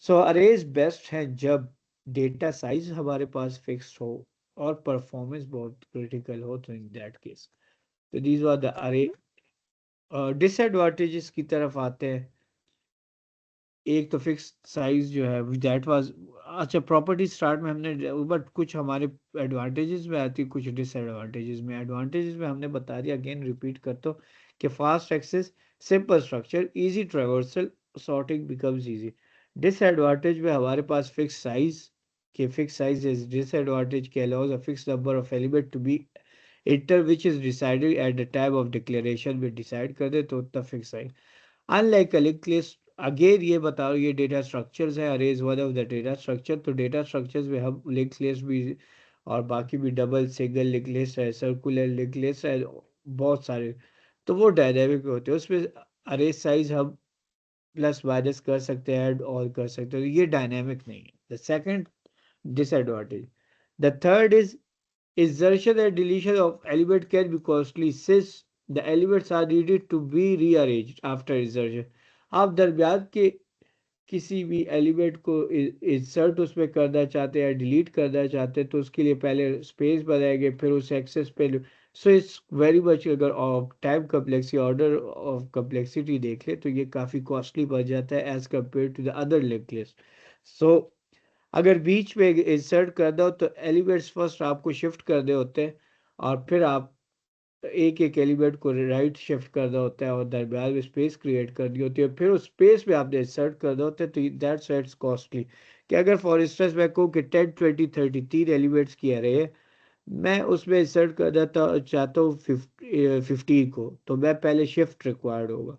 सो अरेज बेस्ट है जब डेटा साइज हमारे पास फिक्स्ड हो और परफॉर्मेंस बहुत क्रिटिकल हो, तो इन दैट केस। तो दीज आर द अरे। डिसएडवांटेजेस की तरफ आते हैं। एक तो फिक्स साइज जो है दैट वाज, अच्छा प्रॉपर्टी स्टार्ट में हमने, बट कुछ हमारे एडवांटेजेस में आती है कुछ डिसएडवांटेजेस में। एडवांटेजेस में हमने बता दिया, अगेन रिपीट करता हूँ कि fast access, simple structure, easy traversal, sorting becomes easy. Disadvantage में हमारे पास फिक्स साइज, के फिक्स साइज इज डिसएडवांटेज के allows a fix number of element to be enter which is decided at the time of declaration में decide कर दे तो उतना fix size. Unlike a link list, again ये बताओ ये डेटा स्ट्रक्चर्स है, arrays one of the data structure, तो डेटा स्ट्रक्चर्स में हम लिंक लिस्ट भी और बाकी भी डबल सिंगल लिंक लिस्ट है, सर्कुलर लिंक लिस्ट है, बहुत सारे, तो वो डायनेमिक होते हैं। उसमें अरेज साइज हम प्लस माइनस कर सकते हैं, ऐड और कर सकते हैं, तो ये डायनेमिक नहीं है। The second disadvantage. The third is insertion and deletion of element can be costly since the elements are needed to be rearranged after insertion। आप दरमियान के किसी भी एलिमेंट को इंसर्ट उसमें करना चाहते हैं या डिलीट करना चाहते हैं तो उसके लिए पहले स्पेस बनाएंगे, फिर उस एक्सेस पे। सो इट्स वेरी मच, अगर time complexity, order of complexity देख ले तो ये काफ़ी कॉस्टली बन जाता है as compare to the other link list. So अगर बीच में इंसर्ट कर दो तो एलिमेंट्स फर्स्ट आपको शिफ्ट करने होते हैं, और फिर आप एक एक एलिमेंट को राइट शिफ्ट करना होता है और दरम्यान में स्पेस क्रिएट करनी होती है, फिर उस स्पेस में आपने इंसर्ट करना होता है, तो दैट्स इट्स कॉस्टली। कि अगर फॉर इंस्टेंस मैं कहूँ कि 10 20 30 तीन एलिमेंट्स की अरे है, मैं उसमें इंसर्ट करना चाहता हूँ 15 को, तो मैं पहले शिफ्ट रिक्वायर्ड होगा।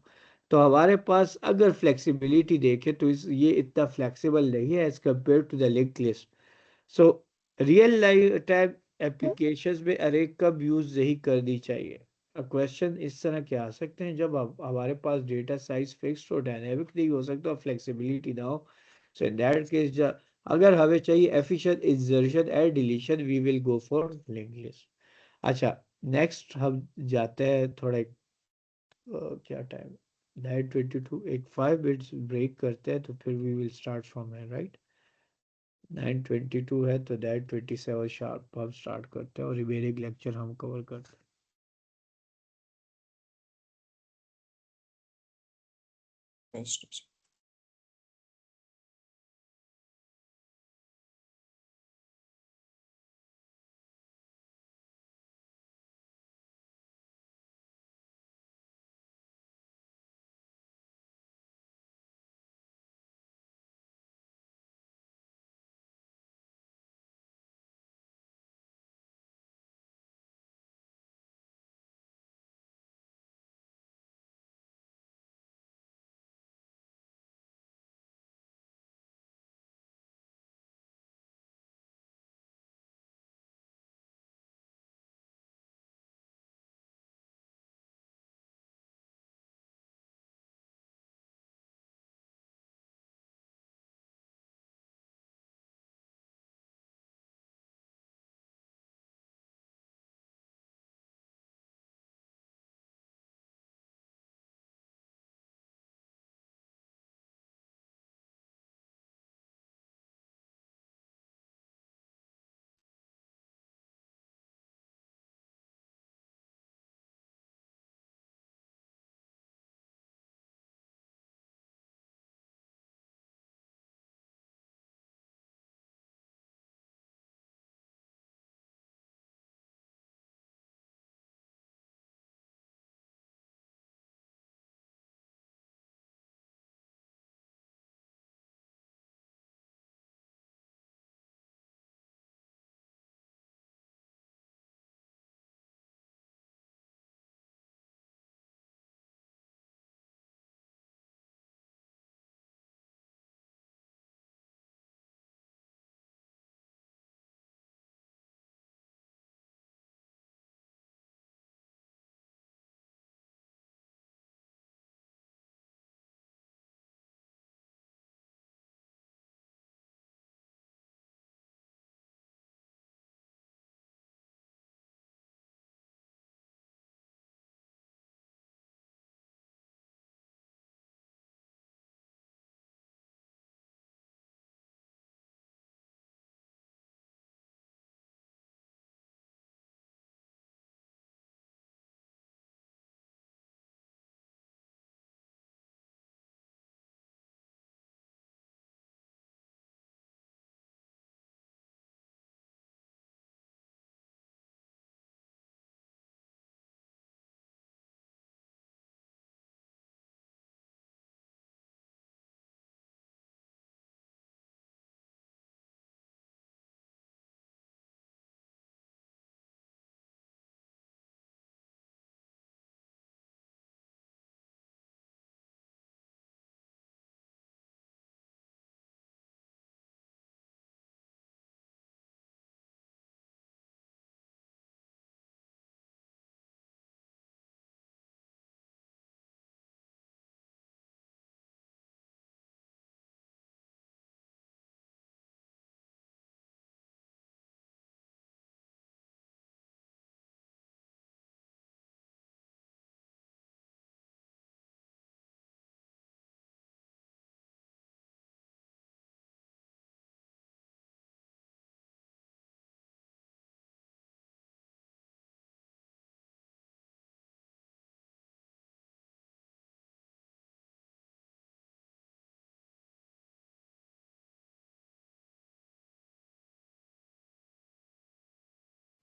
तो हमारे पास अगर फ्लेक्सिबिलिटी देखें तो ये इतना फ्लेक्सिबल नहीं है as compare to the link list. So real life time applications में अरे कब यूज नहीं करनी चाहिए। क्वेश्चन इस तरह के आ सकते हैं जब हमारे पास डेटा साइज फिक्स्ड और डायनेमिक नहीं हो सकता और फ्लेक्सिबिलिटी ना हो। सो इन दैट केस अगर हमें चाहिए efficient insertion and deletion we will go for link list. अच्छा नेक्स्ट हम जाते हैं थोड़ा क्या टाइम 9:22, एक 5 मिनट्स ब्रेक करते हैं तो फिर वी विल स्टार्ट फ्रॉम है, राइट। 9:22 है तो दैट 27 शार्प हम स्टार्ट करते हैं और रिमेनिंग लेक्चर हम कवर करते हैं। Best.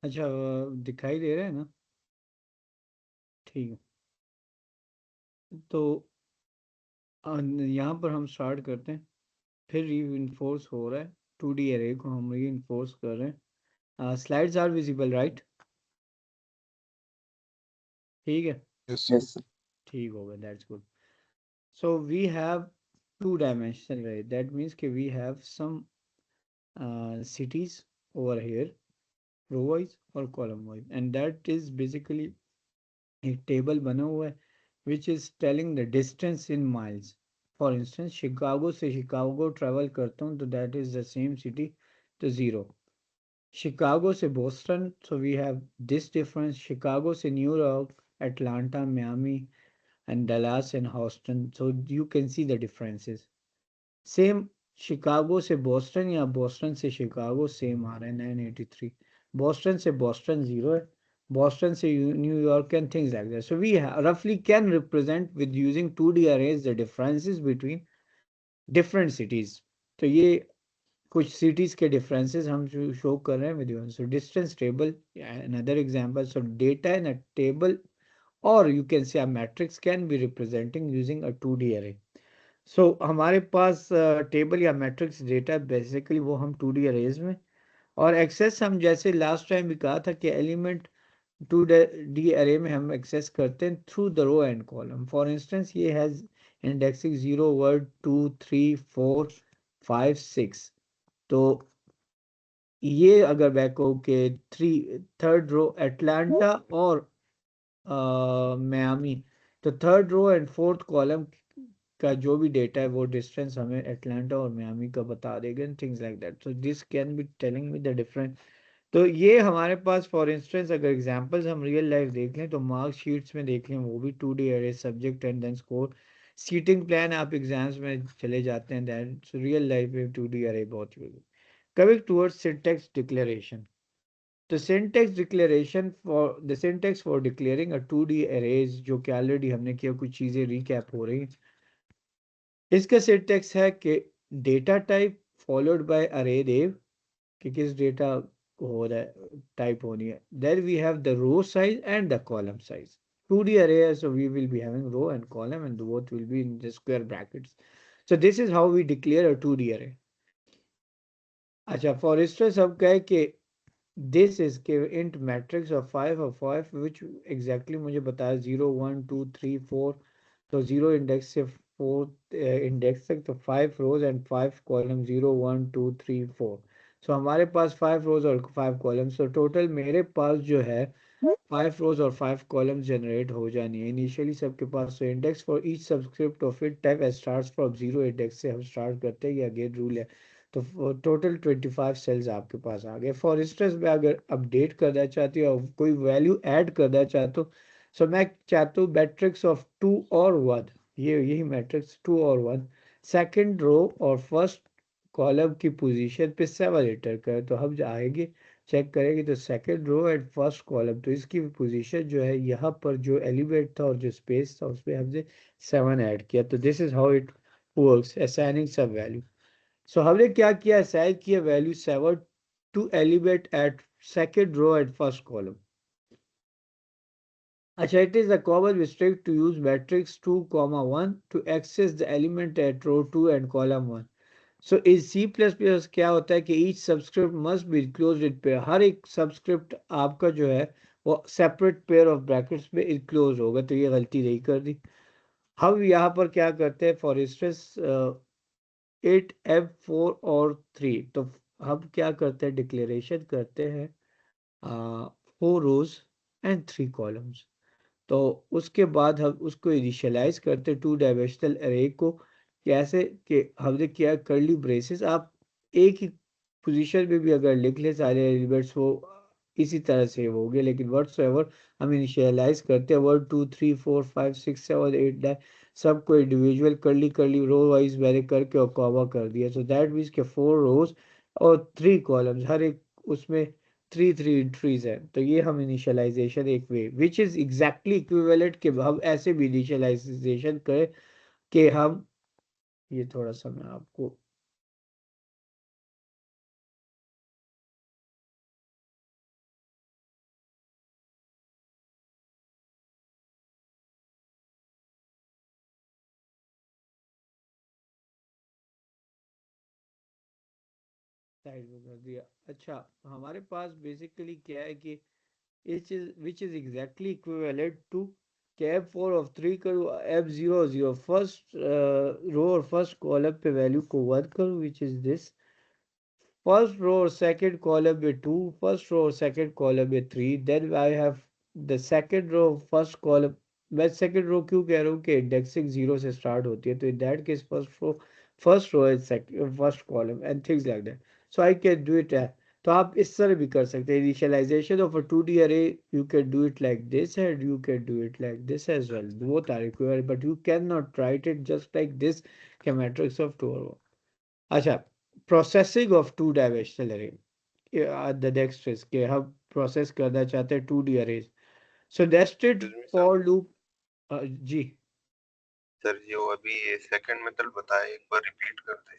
अच्छा दिखाई दे रहा है ना? ठीक है। तो यहाँ पर हम स्टार्ट करते हैं। फिर री इन्फोर्स हो रहा है, 2D एरे को हम री इन्फोर्स कर रहे हैं। Slides are visible right? ठीक है, Yes. Yes, sir. ठीक हो गया, that's good. So we have two dimensional array, that means कि we have some cities over here, row wise और column wise, and that is basically एक table बना हुआ है which is telling the distance in miles. For instance, Chicago से Chicago travel करता हूँ तो that is the same city, तो ज़ीरो। शिकागो से Boston, so we have this difference. Chicago से New York, Atlanta, Miami and Dallas and Houston, so you can see the differences. Same Chicago से Boston या Boston से Chicago same आ रहा है 983. Boston से Boston 0 है. Boston से New York and things like that. So we roughly can represent with using 2D arrays the differences between different cities. तो ये कुछ cities के differences हम show कर रहे हैं with you. So distance table, another example. So data in a table or you can say a matrix can be representing using a 2D array. So हमारे पास table या मैट्रिक्स डेटा बेसिकली वो हम 2D arrays में, और access हम जैसे last time भी कहा था कि एलिमेंट 2D अरे में हम एक्सेस करते हैं through the row and column. For instance ये हैज इंडेक्सिंग 0 1 2 3 4 5 6. तो ये अगर मैं कहूँ कि थर्ड रो एटलांटा और मियामी, तो third row and fourth column का जो भी डेटा है वो डिस्टेंस हमें एटलांटा और मियामी का बता देगा, things like that. So this can be telling me the different. तो ये हमारे पास फॉर इंस्टेंस अगर एग्जांपल्स हम रियल लाइफ देख लें तो मार्क शीट्स में देख लें, वो भी 2D array subject and then score. Seating plan आप एग्जाम्स में चले जाते हैं, दैन सो रियल लाइफ में 2D अरे बहुत use. Coming towards syntax declaration. तो syntax declaration for the syntax for declaring a 2D arrays, जो कि ऑलरेडी हमने किया, कुछ चीज़ें रिकैप हो रही हैं. इसका सिंटैक्स है कि डेटा टाइप फॉलोड बाय अरे देव, कि किस डेटा हो रहा है टाइप होनी है. Then we have the row size and the column size. 2D array है, so we will be having row and column and both will be in the square brackets. So this is how we declare a 2D array. अच्छा, for instance हम कहें कि this is के int matrix of 5 which exactly मुझे बताया 0 1 2 3 4. तो 0 index से 4 index तक, तो 5 रोज एंड 5 कॉलम, 0 1 2 3 4. सो हमारे पास 5 रोज और 5 कॉलम. सो टोटल मेरे पास जो है 5 रोज और 5 कॉलम जनरेट हो जानी है इनिशियली सबके पास. So index for each subscript of it type starts from 0 index से हम स्टार्ट करते हैं, ये अगेन रूल है. तो टोटल 25 सेल्स आपके पास आ गए. फॉर इंस्टेंस मैं अगर अपडेट करना चाहती हूँ और कोई वैल्यू ऐड करना चाहता हूँ, सो मैं चाहता हूँ मैट्रिक्स ऑफ 2 और 1, ये यही मैट्रिक्स 2 और 1, सेकंड रो और फर्स्ट कॉलम की पोजीशन पे 7 एंटर करें. तो हम आएंगे चेक करेंगे तो second row and first column, तो इसकी पोजीशन जो है यहाँ पर जो एलिमेंट था और जो स्पेस था उसमें हमने 7 ऐड किया. तो this is how it works assigning सब वैल्यू. सो हमने क्या किया, असाइन किया value 7 to element at second row and first column. अच्छा, it is a common mistake to use matrix 2 comma 1 to access the element at row 2 and column 1. So in C++ क्या होता है कि each subscript must be enclosed in pair. हर एक subscript आपका जो है वो separate pair of brackets में enclosed होगा. तो ये गलती नहीं कर दी. हम यहाँ पर क्या करते हैं, फॉर इंस्टेंस 8 M4 और 3, तो हम क्या करते हैं, डिक्लेरेशन करते हैं 4 रोज एंड 3 कॉलम्स. तो उसके बाद हम उसको इनिशियलाइज करते 2 डायमेंशनल अरे को. कैसे कि हमने किया कर्ली ब्रेसेस, आप एक ही पोजीशन में भी अगर लिख ले सारे एलिमेंट्स वो इसी तरह से हो गए, लेकिन व्हाटसोएवर हम इनिशियलाइज करते हैं 1 2 3 4 5 6 7 8 9 सबको individual curly curly row wise मैंने करके और कॉमा कर दिया. सो दैट मीन्स के 4 रोज और 3 कॉलम्स, हर एक उसमें 3 एंट्रीज है. तो ये हम इनिशियलाइजेशन एक वे विच इज एग्जैक्टली इक्विवेलेंट के हम ऐसे भी इनिशियलाइजेशन करें कि हम, ये थोड़ा सा मैं आपको साइड में कर दिया. अच्छा, हमारे पास बेसिकली क्या है कि which is exactly equivalent to cap 4 of 3 करूँ F00 फर्स्ट रो और फर्स्ट कॉलम पे वैल्यू को 1 करूँ which is this. First row और सेकंड कॉलम में 2, फर्स्ट रो और सेकंड कॉलम में 3. Then I have the second row first column. मैं सेकंड रो क्यों कह रहा हूँ कि इंडेक्सिंग 0 से स्टार्ट होती है, तो in that case first row and first column and things like that. So I can do it. तो आप इस तरह भी कर सकते हैं initialisation of a 2D array. You can do it like this and you can do it like this as well. Both are equal, but you can not write it just like this के matrix of 2 और 1. अच्छा, processing of two dimensional array the next is कि हम process करना चाहते हैं 2D arrays. So nested Excuse me, sir. For loop. जी sir जो अभी ये सेकंड मेथड बताया एक बार रिपीट कर दे।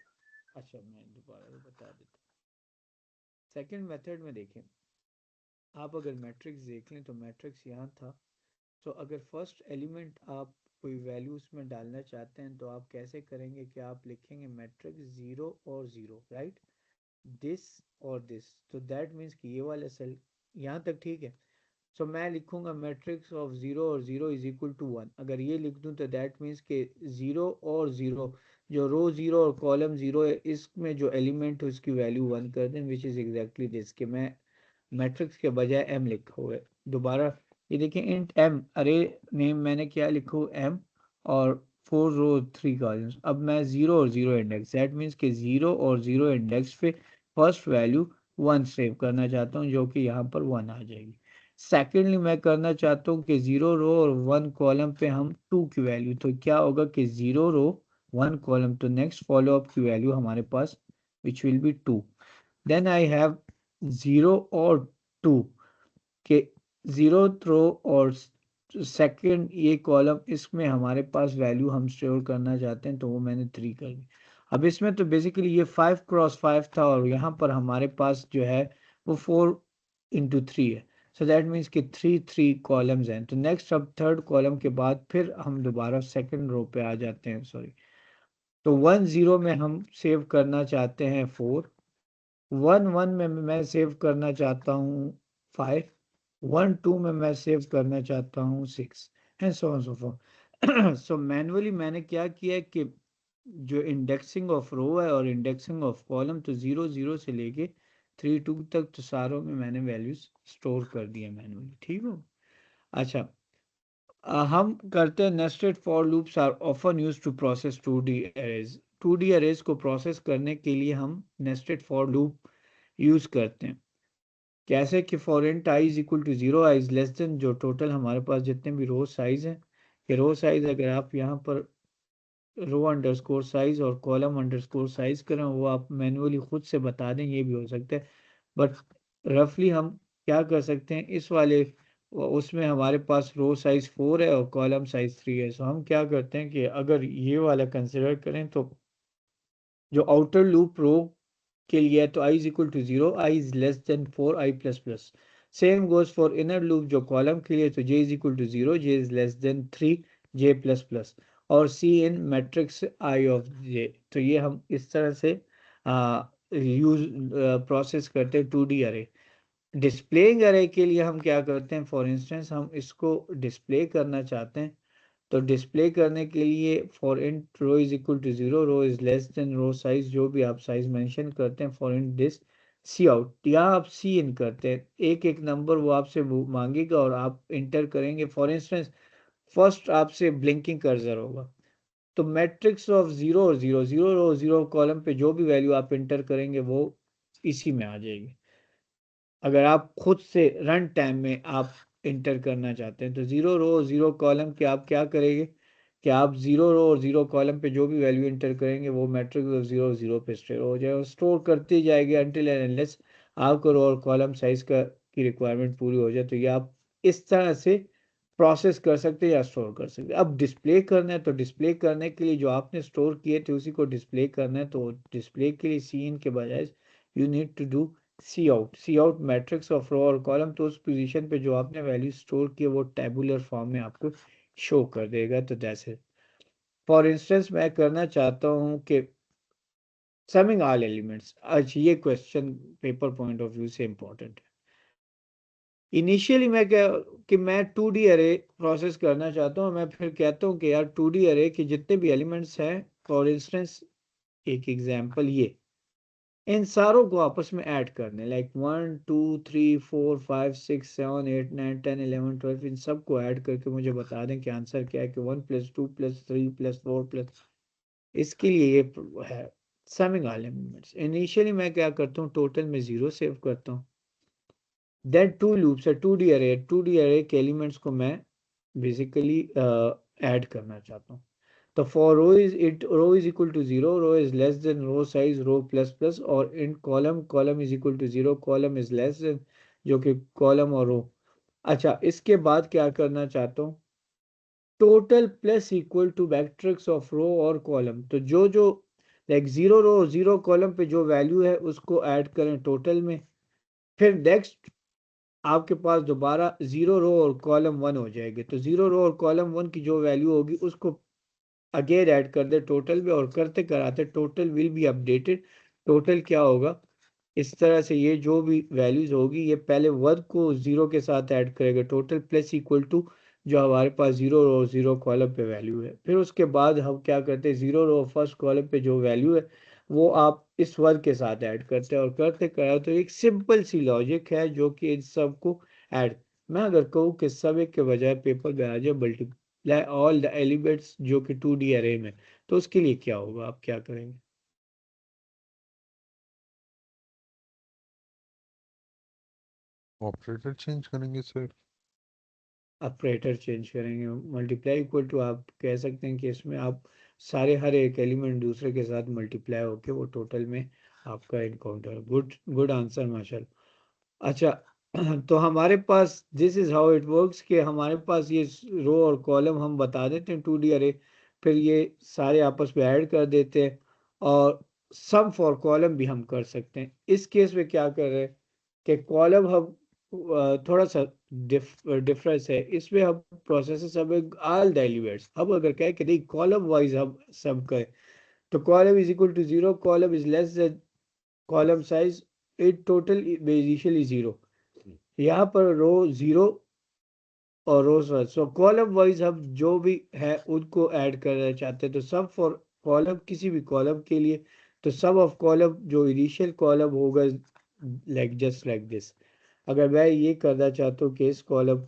अच्छा, मैं दोबारा बता देता हूँ। सेकेंड मेथड में देखें, आप अगर मैट्रिक्स देख लें तो मैट्रिक्स यहाँ था। तो अगर फर्स्ट एलिमेंट आप कोई वैल्यू उसमें डालना चाहते हैं तो आप कैसे करेंगे कि आप लिखेंगे मैट्रिक्स 0 और 0, राइट, दिस और दिस। तो दैट मीन्स कि ये वाला सेल यहाँ तक ठीक है। सो मैं लिखूंगा मैट्रिक्स ऑफ 0 और 0 इज इक्वल टू 1। अगर ये लिख दूं तो दैट मीन्स के 0 और 0, जो रो 0 और कॉलम 0 है, इसमें जो एलिमेंट है उसकी वैल्यू 1 कर दें, विच इज एग्जैक्टली दिस। कि मैं मैट्रिक्स के बजाय एम लिखा हुआ है। दोबारा ये देखिए, इंट एम अरे नेम मैंने क्या लिखो एम, और 4 रो 3 कॉलम्स। अब मैं 0 और 0 इंडेक्स, दैट मीन्स कि 0 और 0 इंडेक्स पे फर्स्ट वैल्यू 1 सेव करना चाहता हूँ, जो कि यहाँ पर 1 आ जाएगी। सेकेंडली मैं करना चाहता हूँ कि 0 रो और 1 कॉलम पे हम 2 की वैल्यू, तो क्या होगा कि 0 रो 1 कॉलम, तो नेक्स्ट फॉलो अप की वैल्यू हमारे पास which will be 2। Then I have 0 और 2 के 0 रो और सेकंड ये कॉलम, इसमें हमारे पास वैल्यू हम स्टोर करना चाहते हैं, तो वो मैंने 3 कर दी। अब इसमें तो बेसिकली ये 5 क्रॉस 5 था, और यहाँ पर हमारे पास जो है वो 4 इंटू 3 है। सो दैट मीन्स कि 3 कॉलम्स हैं। तो नेक्स्ट अब थर्ड कॉलम के बाद फिर हम दोबारा सेकंड रो पे आ जाते हैं, सॉरी। तो 1 0 में हम सेव करना चाहते हैं 4, 1 1 में मैं सेव करना चाहता हूँ 5, 1 2 में मैं सेव करना चाहता हूँ 6, and so on so forth. So manually मैंने क्या किया है कि जो इंडेक्सिंग ऑफ रो है और इंडेक्सिंग ऑफ कॉलम, तो 0 0 से लेके 3 2 तक, तो सारों में मैंने वैल्यूज स्टोर कर दिया मैनुअली। ठीक हो? अच्छा, हम करते हैं nested for loops are often use to process 2D arrays. 2D arrays को प्रोसेस करने के लिए हम नेस्टेड फॉर लूप यूज करते हैं। कैसे कि for int I is equal to 0, I is less than जो टोटल हमारे पास जितने भी रो साइज हैं, कि रो साइज अगर आप यहाँ पर रो अंडरस्कोर साइज और कॉलम अंडरस्कोर साइज करें, वो आप मैन्युअली खुद से बता दें, ये भी हो सकता है। बट रफली हम क्या कर सकते हैं, इस वाले उसमें हमारे पास रो साइज 4 है और कॉलम साइज 3 है। सो हम क्या करते हैं कि अगर ये वाला कंसिडर करें, तो जो आउटर लूप रो के लिए है, तो i is equal to 0, I is less than 4 I plus plus. Same goes for inner loop जो कॉलम के लिए, तो j is equal to 0, j is less than 3 j plus plus. और c in matrix i of j। तो ये हम इस तरह से यूज प्रोसेस करते हैं 2D अरे। डिस्प्लेइंग अरे के लिए हम क्या करते हैं, फॉर इंस्टेंस हम इसको डिस्प्ले करना चाहते हैं, तो डिस्प्ले करने के लिए for int row is equal to 0, row is less than row size, जो भी आप साइज मेंशन करते हैं, for int this cout, या आप सी इन करते हैं, एक एक नंबर वो आपसे मांगेगा और आप इंटर करेंगे। फॉर इंस्टेंस फर्स्ट आपसे ब्लिंकिंग कर्सर होगा, तो मैट्रिक्स ऑफ 0 और 0, 0 रो 0 कॉलम पे जो भी वैल्यू आप इंटर करेंगे वो इसी में आ जाएगी। अगर आप खुद से रन टाइम में आप इंटर करना चाहते हैं, तो 0 रो 0 कॉलम के आप क्या करेंगे कि आप 0 रो और 0 कॉलम पे जो भी वैल्यू इंटर करेंगे वो मैट्रिक्स ऑफ 0 0 पे स्टोर हो जाएगा, स्टोर करते जाएगी अनटिल एंड अनलेस आपको रो और कॉलम साइज का की रिक्वायरमेंट पूरी हो जाए। तो ये आप इस तरह से प्रोसेस कर सकते हैं या स्टोर कर सकते हैं। अब डिस्प्ले करना है, तो डिस्प्ले करने के लिए जो आपने स्टोर किए थे उसी को डिस्प्ले करना है, तो डिस्प्ले के लिए सी इन के बजाय you need to do cout matrix of row और कॉलम। तो उस पोजीशन पे जो आपने वैल्यू स्टोर किया वो टेबुलर फॉर्म में आपको शो कर देगा। तो जैसे फॉर इंस्टेंस मैं करना चाहता हूँ कि समिंग ऑल एलिमेंट्स। आज ये question paper point of view से इंपॉर्टेंट है। इनिशियली मैं क्या कि मैं 2D अरे प्रोसेस करना चाहता हूँ, मैं फिर कहता हूँ कि यार 2D अरे के जितने भी एलिमेंट्स हैं, फॉर इंस्टेंस एक एग्जांपल ये, इन सारों को आपस में ऐड करने, लाइक 1 2 3 4 5 6 7 8 9 10 11 12, इन सब को ऐड करके मुझे बता दें कि आंसर क्या है, कि 1 + 2 + 3 + 4 + इसके लिए ये है समिंग ऑल एलिमेंट्स। इनिशियली मैं क्या करता हूँ, टोटल में 0 सेव करता हूँ। देन 2 लूप्स है 2D अरे के एलिमेंट्स को मैं बेसिकली ऐड करना चाहता हूँ। तो for row is equal to 0, row is less than row size row plus plus, और in column column is equal to 0, column is less than, जो कि कॉलम और रो। अच्छा, इसके बाद क्या करना चाहता हूँ, total plus equal to matrix of row और कॉलम। तो जो जो लाइक 0 रो 0 कॉलम पे जो वैल्यू है उसको ऐड करें टोटल में। फिर नेक्स्ट आपके पास दोबारा 0 रो और कॉलम 1 हो जाएगी, तो 0 रो और कॉलम 1 की जो वैल्यू होगी उसको अगेन ऐड कर दे टोटल में, और करते कराते total will be updated. Total क्या होगा, इस तरह से ये जो भी वैल्यूज होगी ये पहले 1 को 0 के साथ ऐड करेगा टोटल प्लस इक्वल टू जो हमारे पास 0 रो 0 कॉलम पे वैल्यू है। फिर उसके बाद हम क्या करते हैं, 0 रो फर्स्ट कॉलम पे जो वैल्यू है वो आप इस 1 के साथ ऐड करते हैं, और करते कराते तो एक सिंपल सी लॉजिक है जो कि इन सब को ऐड। मैं अगर कहूँ कि सब एक के बजाय पेपर में आ जाए मल्टीप्लाई ऑल द एलिमेंट्स जो कि 2D अरे में, तो उसके लिए क्या होगा, आप क्या करेंगे? ऑपरेटर चेंज करेंगे सर। ऑपरेटर चेंज करेंगे, मल्टीप्लाई इक्वल टू आप कह सकते हैं कि इसमें आप सारे हर एक एलिमेंट दूसरे के साथ मल्टीप्लाई होके वो टोटल में आपका इनकाउंटर। गुड गुड आंसर माशाल्लाह। अच्छा, तो हमारे पास this is how it works कि हमारे पास ये रो और कॉलम हम बता देते हैं 2D अरे, फिर ये सारे आपस में ऐड कर देते हैं, और सम फॉर कॉलम भी हम कर सकते हैं। इस केस में क्या कर रहे हैं कि कॉलम हम थोड़ा सा डिफरेंस है इसमें, हम प्रोसेस सब ऑल द एलिमेंट्स, हम अगर कहें कि नहीं कॉलम वाइज हम सब करें, तो column is equal to 0, column is less than column size it total initially 0, यहाँ पर रो 0 और rows wise, so column wise हम जो भी है उनको ऐड करना चाहते हैं, तो सब फॉर कॉलम किसी भी कॉलम के लिए, तो सब ऑफ कॉलम जो इनिशियल कॉलम होगा लाइक जस्ट लाइक दिस। अगर मैं ये करना चाहता हूँ कि इस कॉलम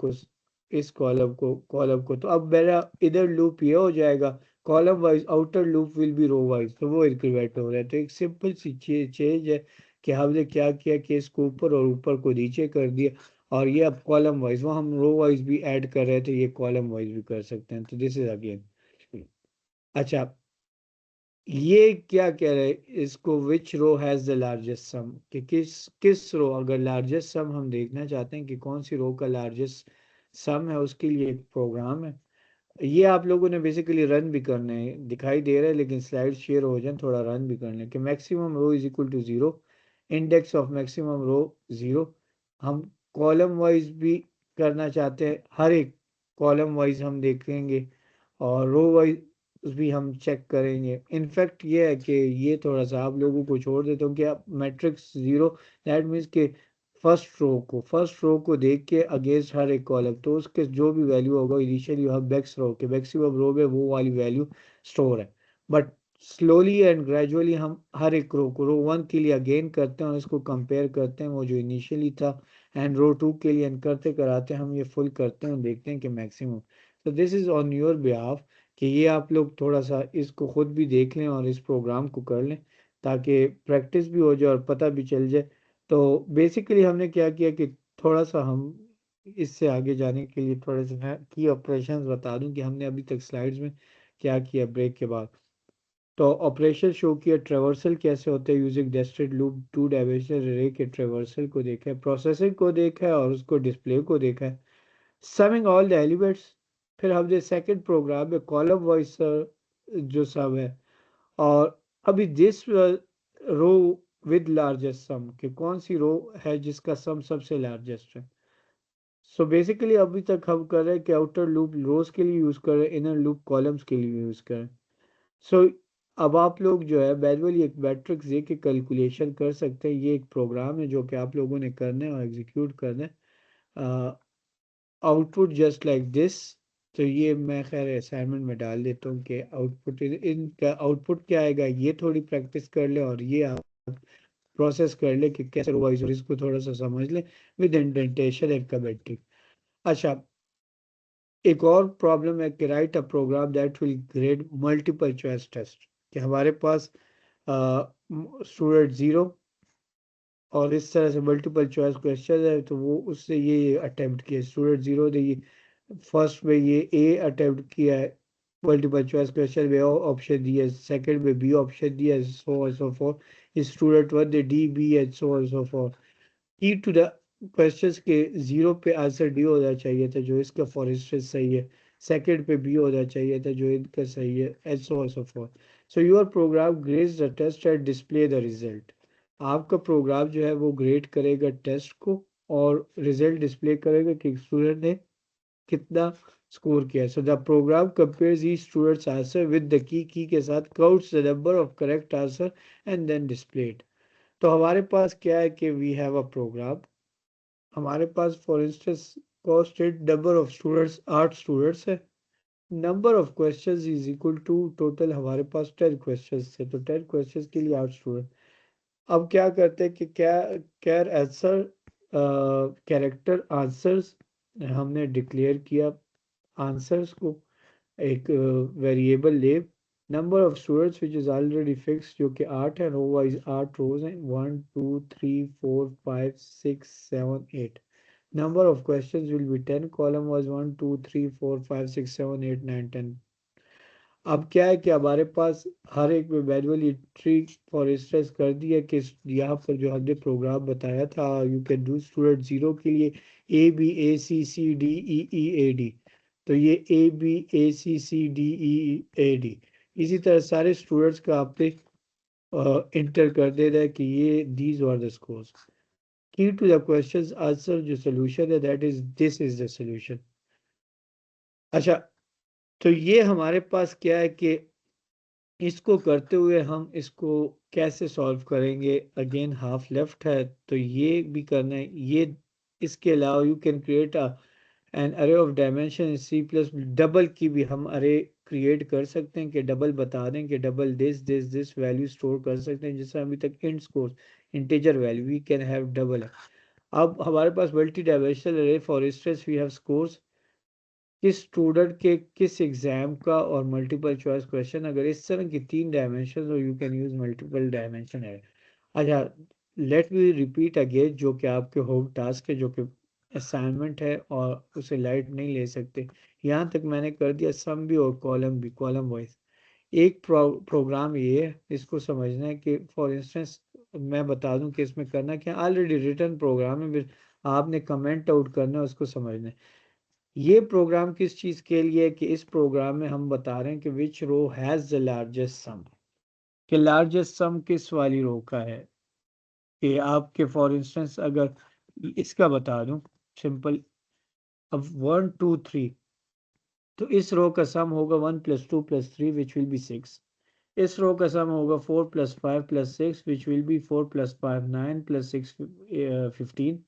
को, तो अब मेरा इधर लूप ये हो जाएगा, column wise outer loop will be row wise, तो वो इंक्रीमेंट हो रहा है। तो एक सिंपल सी चेंज है कि हमने क्या किया कि इसको ऊपर और ऊपर को नीचे कर दिया, और ये अब कॉलम वाइज, वो हम रो वाइज भी ऐड कर रहे थे, ये कॉलम वाइज भी कर सकते हैं। तो दिस इज अगेन। अच्छा, ये क्या कह रहे हैं इसको, विच रो हैज द लार्जेस्ट सम, कि किस रो, अगर लार्जेस्ट सम हम देखना चाहते हैं कि कौन सी रो का लार्जेस्ट सम है, उसके लिए एक प्रोग्राम है। ये आप लोगों ने बेसिकली रन भी करने हैं, दिखाई दे रहा है लेकिन स्लाइड शेयर हो जाए थोड़ा रन भी करने कि maximum row is equal to 0, index of maximum row 0। हम कॉलम वाइज भी करना चाहते हैं, हर एक कॉलम वाइज हम देखेंगे, और रो वाइज भी हम चेक करेंगे। इनफैक्ट ये है कि ये थोड़ा सा आप लोगों को छोड़ देता हूँ कि आप मैट्रिक्स 0, दैट मीन्स कि फर्स्ट रो को देख के अगेंस्ट हर एक कॉलम, तो उसके जो भी वैल्यू होगा इनिशियली वहाँ बैक्स रो के मैक्सिमम रो में वो वाली वैल्यू स्टोर है। बट स्लोली एंड ग्रेजुअली हम हर एक रो को रो 1 के लिए अगेन करते हैं और इसको कंपेयर करते हैं वो जो इनिशियली था, एंड रो 2 के लिए एंड करते कराते हम ये फुल करते हैं और देखते हैं कि मैक्सिमम। तो this is on your behalf कि ये आप लोग थोड़ा सा इसको खुद भी देख लें और इस प्रोग्राम को कर लें, ताकि प्रैक्टिस भी हो जाए और पता भी चल जाए। तो बेसिकली हमने क्या किया कि थोड़ा सा हम इससे आगे जाने के लिए थोड़े से मैं की ऑपरेशंस बता दूं कि हमने अभी तक स्लाइड्स में क्या किया ब्रेक के बाद। तो ऑपरेशन शो किया, ट्रेवर्सल कैसे होते हैं using nested loop, 2 dimensional array के ट्रेवर्सल को देखा है, प्रोसेसिंग को देखा है और उसको डिस्प्ले को देखा है, समिंग ऑल द एलिमेंट्स। फिर हमने सेकंड प्रोग्राम में कॉलम वाइज जो सम है, और अभी दिस रो विद लार्जेस्ट सम कि कौन सी रो है जिसका सम सबसे लार्जेस्ट है। सो बेसिकली अभी तक हम कर रहे हैं कि आउटर लूप रोज के लिए यूज कर रहे हैं, इनर लूप कॉलम्स के लिए यूज कर रहे हैं। सो अब आप लोग जो है मैनुअली एक मैट्रिक्स दे के कैलकुलेशन कर सकते हैं। ये एक प्रोग्राम है जो कि आप लोगों ने करना है और एग्जीक्यूट करना है, आउटपुट जस्ट लाइक दिस। तो ये मैं खैर असाइनमेंट में डाल देता हूँ कि आउटपुट, इनका आउटपुट क्या आएगा, ये थोड़ी प्रैक्टिस कर ले और ये आप प्रोसेस कर ले कि कैसे वाइज, और इसको थोड़ा सा समझ ले विद इंडेंटेशन एंड कमेंटिंग। अच्छा, एक और प्रॉब्लम है कि write a program that will grade multiple choice test, कि हमारे पास स्टूडेंट 0 और इस तरह से मल्टीपल चॉइस क्वेश्चन है, तो वो उससे ये अटेम्प्ट किया, स्टूडेंट 0 ने ये फर्स्ट में ये ए अटेम्प्ट किया है, मल्टीपल चॉइस क्वेश्चन में ऑप्शन दिया, सेकंड में बी ऑप्शन दिया, so on so forth. Student one ने D B and so on so forth. E to the questions के जीरो पे आंसर डी होना चाहिए था जो इसका फॉर इंस्टेंस सही है, सेकंड पे बी होना चाहिए था जो इनका सही है, and so on so far. So your program grades the test and display the result. आपका प्रोग्राम जो है वो ग्रेड करेगा टेस्ट को और रिजल्ट डिस्प्ले करेगा कि स्टूडेंट ने कितना स्कोर किया। So the program compares each students answer with the key के साथ, counts the number of correct answer and then displayed. तो हमारे पास क्या है कि वी हैव अ प्रोग्राम। हमारे पास for instance constant number of students 8 students है, number of questions is equal to total हमारे पास 10 क्वेश्चंस थे, तो 10 क्वेश्चंस के लिए 8 स्टूडेंट। अब क्या करते हैं कि क्या कैर आंसर कैरेक्टर आंसर्स हमने डिक्लेयर किया, आंसर्स को एक वेरिएबल ले, number of students which is already fix जो कि 8 है, रो वाइज 8 रोज हैं, 1 2 3 4 5 6 7 8। Number of questions will be 10, column was 1 2 3 4 5 6 7 8 9 10। अब क्या है कि हमारे पास हर एक में मैनुअली एंट्री फॉर इंस्टेंस कर दिया कि यहाँ पर जो हमने प्रोग्राम बताया था, you can do student zero के लिए A B A C C D E E A D, तो ये A B A C C D E A D. इसी तरह सारे स्टूडेंट्स का आपने इंटर कर देना है कि ये दीज आर द स्कोर्स। की टू द क्वेश्चन आंसर जो सोल्यूशन है that is this is the solution. अच्छा, तो ये हमारे पास क्या है कि इसको करते हुए हम इसको कैसे सॉल्व करेंगे। अगेन हाफ लेफ्ट है तो ये भी करना है। ये इसके अलावा you can create an array of dimension c plus, double की भी हम अरे क्रिएट कर सकते हैं कि डबल बता दें कि डबल दिस वैल्यू स्टोर कर सकते हैं, जैसे अभी तक int score integer value we can have double है। अब हमारे पास multi dimensional array for instance we have scores, किस स्टूडेंट के किस एग्जाम का और मल्टीपल चॉइस क्वेश्चन, अगर इस तरह की 3 dimension you can use multiple dimension है। अच्छा, लेट मी रिपीट अगेन, जो कि आपके होम टास्क है, जो कि असाइनमेंट है और उसे लाइट नहीं ले सकते। यहाँ तक मैंने कर दिया सम भी और कॉलम भी, कॉलम वाइज। एक प्रोग्राम ये है, इसको समझना है कि फॉर इंस्टेंस मैं बता दूं कि इसमें करना क्या, ऑलरेडी रिटर्न प्रोग्राम है, फिर आपने कमेंट आउट करना है, उसको समझना है। ये प्रोग्राम किस चीज़ के लिए है कि इस प्रोग्राम में हम बता रहे हैं कि which row has the largest सम, कि लार्जेस्ट सम किस वाली रो का है। कि आपके फॉर इंस्टेंस अगर इसका बता दूं सिंपल, अब 1 2 3, तो इस रो का सम होगा 1 + 2 + 3 विच विल बी 6। इस रो का सम होगा 4 + 5 + 6 विच विल बी 4 + 5 9 + 6 15।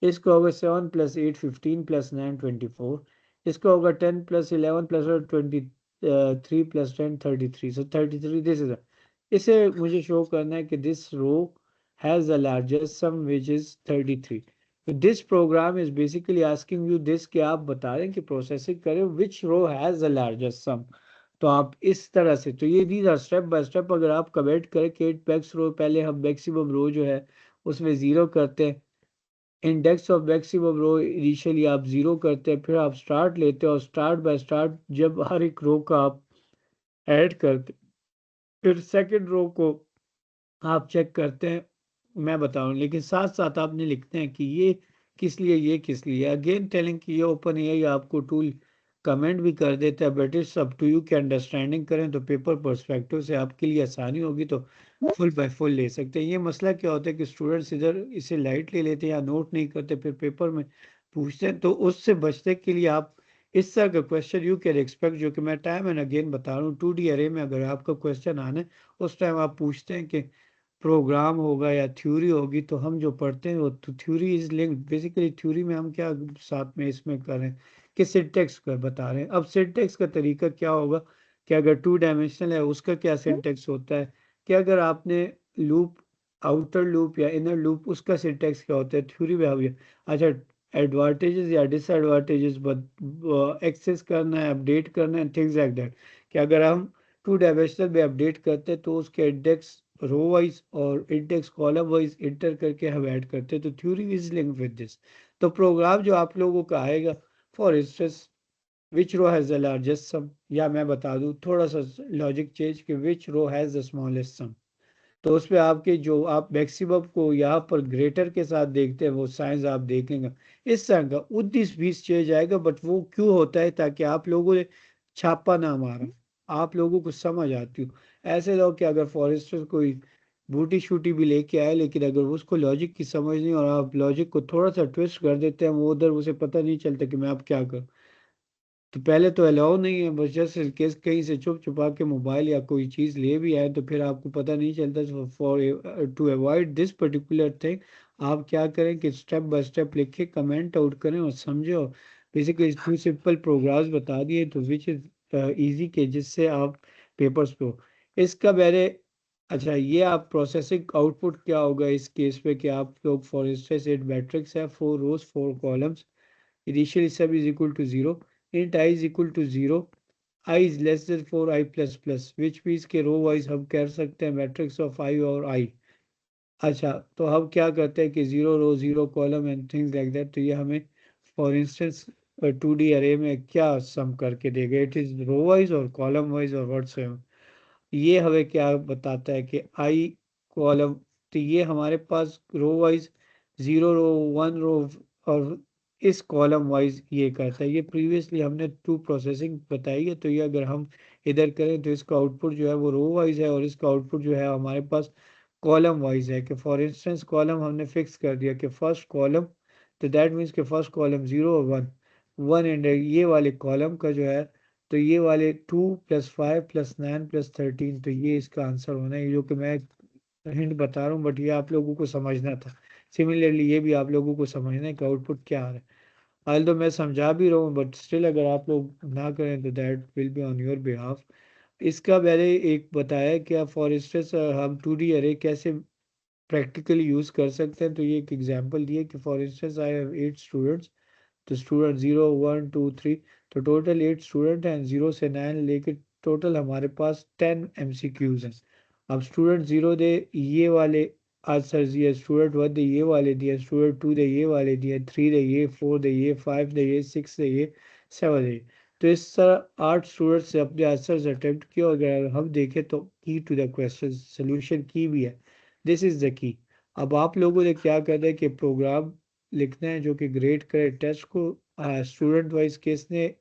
इसका होगा 7 + 8 15 + 9 24। इसका होगा 10 + 11 + 23 + 10 33। सो 33 दिस इज, इसे मुझे शो करना है कि this row has the largest sum which is 33। तो this program is basically asking you this, कि आप बता रहे हैं कि प्रोसेसिंग करें which row has the largest sum. तो आप इस तरह से, तो ये these are step by step. अगर आप कमेंट करें कि मैक्स रो, पहले हम मैक्सिमम रो जो है उसमें जीरो करते हैं, index of maximum row initially आप जीरो करते हैं, फिर आप स्टार्ट लेते हैं और स्टार्ट बाय स्टार्ट जब हर एक रो का आप ऐड करते, फिर सेकंड रो को आप चेक करते हैं। मैं बताऊं, लेकिन साथ साथ आपने लिखते हैं कि ये किस लिए, ये किस लिए। अगेन टेलिंग कि ये ओपन एआई आपको टूल कमेंट भी कर देता है, but it's up to you कि अंडरस्टैंडिंग करें तो पेपर पर्सपेक्टिव से आपके लिए आसानी होगी तो फुल बाय फुल ले सकते हैं। ये मसला क्या होता है कि स्टूडेंट्स इधर इसे लाइट ले लेते हैं या नोट नहीं करते, फिर पेपर में पूछते हैं, तो उससे बचने के लिए आप इस तरह का क्वेश्चन यू कैन एक्सपेक्ट, जो कि मैं टाइम एंड अगेन बता रहा हूँ। 2D अरे में अगर आपका क्वेश्चन आना है उस टाइम आप पूछते हैं कि प्रोग्राम होगा या थ्योरी होगी, तो हम जो पढ़ते हैं वो तो theory is linked. Basically theory में हम क्या साथ में इसमें कर रहे हैं कि सिंटेक्स का बता रहे हैं। अब सिंटेक्स का तरीका क्या होगा कि अगर 2 डायमेंशनल है उसका क्या सिंटेक्स होता है, कि अगर आपने लूप, आउटर लूप या इनर लूप, उसका सिंटेक्स क्या होता है थ्योरी में हो। अच्छा, एडवांटेजेस या डिसएडवांटेजेस एक्सेस करना है, अपडेट करना है, थिंग्स लाइक दैट। कि अगर हम 2 डायमेंशनल में अपडेट करते हैं तो उसके इंडेक्स रो वाइज और इंडेक्स कॉलम वाइज इंटर करके हम ऐड करते हैं, तो theory is linked with this. तो प्रोग्राम जो आप लोगों का आएगा, for instance which row has the largest sum, या मैं बता दूं थोड़ा सा लॉजिक चेंज कि which row has the smallest sum. तो उस पे आपके जो आप मैक्सिमम को यहाँ पर ग्रेटर के साथ देखते हैं वो साइंस आप देखेंगे इस तरह का 19-20 चेंज आएगा, बट वो क्यों होता है ताकि आप लोगों ने छापा ना मारा, आप लोगों को समझ आती हो। ऐसे लोग कि अगर फॉरेस्टर कोई बूटी शूटी भी लेके आए, लेकिन अगर उसको लॉजिक की समझ नहीं और आप लॉजिक को थोड़ा सा ट्विस्ट कर देते हैं, वो उधर उसे पता नहीं चलता कि मैं अब क्या करूं। तो पहले तो अलाउ नहीं है, बस जस्ट इन केस कहीं से छुप छुपा के मोबाइल या कोई चीज़ ले भी आए तो फिर आपको पता नहीं चलता। For to avoid this particular thing आप क्या करें कि स्टेप बाय स्टेप लिखे कमेंट आउट करें और समझे, और बेसिकली टू सिंपल प्रोग्राम्स बता दिए तो विच इज़ ईजी के जिससे आप पेपर्स पे हो। इसका मैंने अच्छा ये आप प्रोसेसिंग आउटपुट क्या होगा इस केस पे कि आप लोग फॉर इंस्टेंस एक मैट्रिक्स है 4 rows 4 columns, initially sub is equal to 0, int I is equal to 0, I is less than 4 I plus plus, which means के रो वाइज हम कह सकते हैं मैट्रिक्स ऑफ I और I। अच्छा तो हम क्या करते हैं कि 0 row 0 column and things like that. तो ये हमें फॉर इंस्टेंस 2D अरे में क्या सम करके देगा, इट इज रो वाइज और कॉलम वाइज और वर्ड से। ये हमें क्या बताता है कि आई कॉलम, तो ये हमारे पास रो वाइज 0 row 1 row और इस कॉलम वाइज ये करता है। ये प्रीवियसली हमने टू प्रोसेसिंग बताई है, तो ये अगर हम इधर करें तो इसका आउटपुट जो है वो रो वाइज है और इसका आउटपुट जो है हमारे पास कॉलम वाइज है। कि फॉर इंस्टेंस कॉलम हमने फिक्स कर दिया कि फर्स्ट कॉलम, तो दैट मीन्स कि फर्स्ट कॉलम 0 और 1 एंड ये वाले कॉलम का जो है तो ये वाले 2 + 5 + 9 + 13, तो ये इसका आंसर होना है, जो कि मैं हिंट बता रहा हूँ बट ये आप लोगों को समझना था। सिमिलरली ये भी आप लोगों को समझना है कि आउटपुट क्या आ रहा है। हाल तो मैं समझा भी रहा हूँ बट स्टिल अगर आप लोग ना करें तो that will be on your behalf. इसका मैंने एक बताया कि आप फॉर इंस्टेंस हम 2D अरे कैसे प्रैक्टिकली यूज़ कर सकते हैं। तो ये एक एग्जांपल दिए कि for instance I have 8 students, तो स्टूडेंट 0 1 2 3, तो टोटल 8 स्टूडेंट हैं, 0 से 9 लेके टोटल हमारे पास 10 MCQs हैं। अब स्टूडेंट 0 दे ये वाले आंसर दिए, स्टूडेंट 1 दे ये वाले दिए, स्टूडेंट 2 दे ये वाले दिए, 3 दे ये, 4 दे ये, 5 दे ये, 6 दे ये, 7 दे ये। तो इस तरह 8 स्टूडेंट्स से अपने आंसर अटेम्प्ट किया। अगर हम देखें तो की टू द क्वेश्चन सोल्यूशन की भी है, दिस इज द की। अब आप लोगों ने क्या करना है कि प्रोग्राम लिखना है जो कि ग्रेड करे टेस्ट को स्टूडेंट वाइज किसने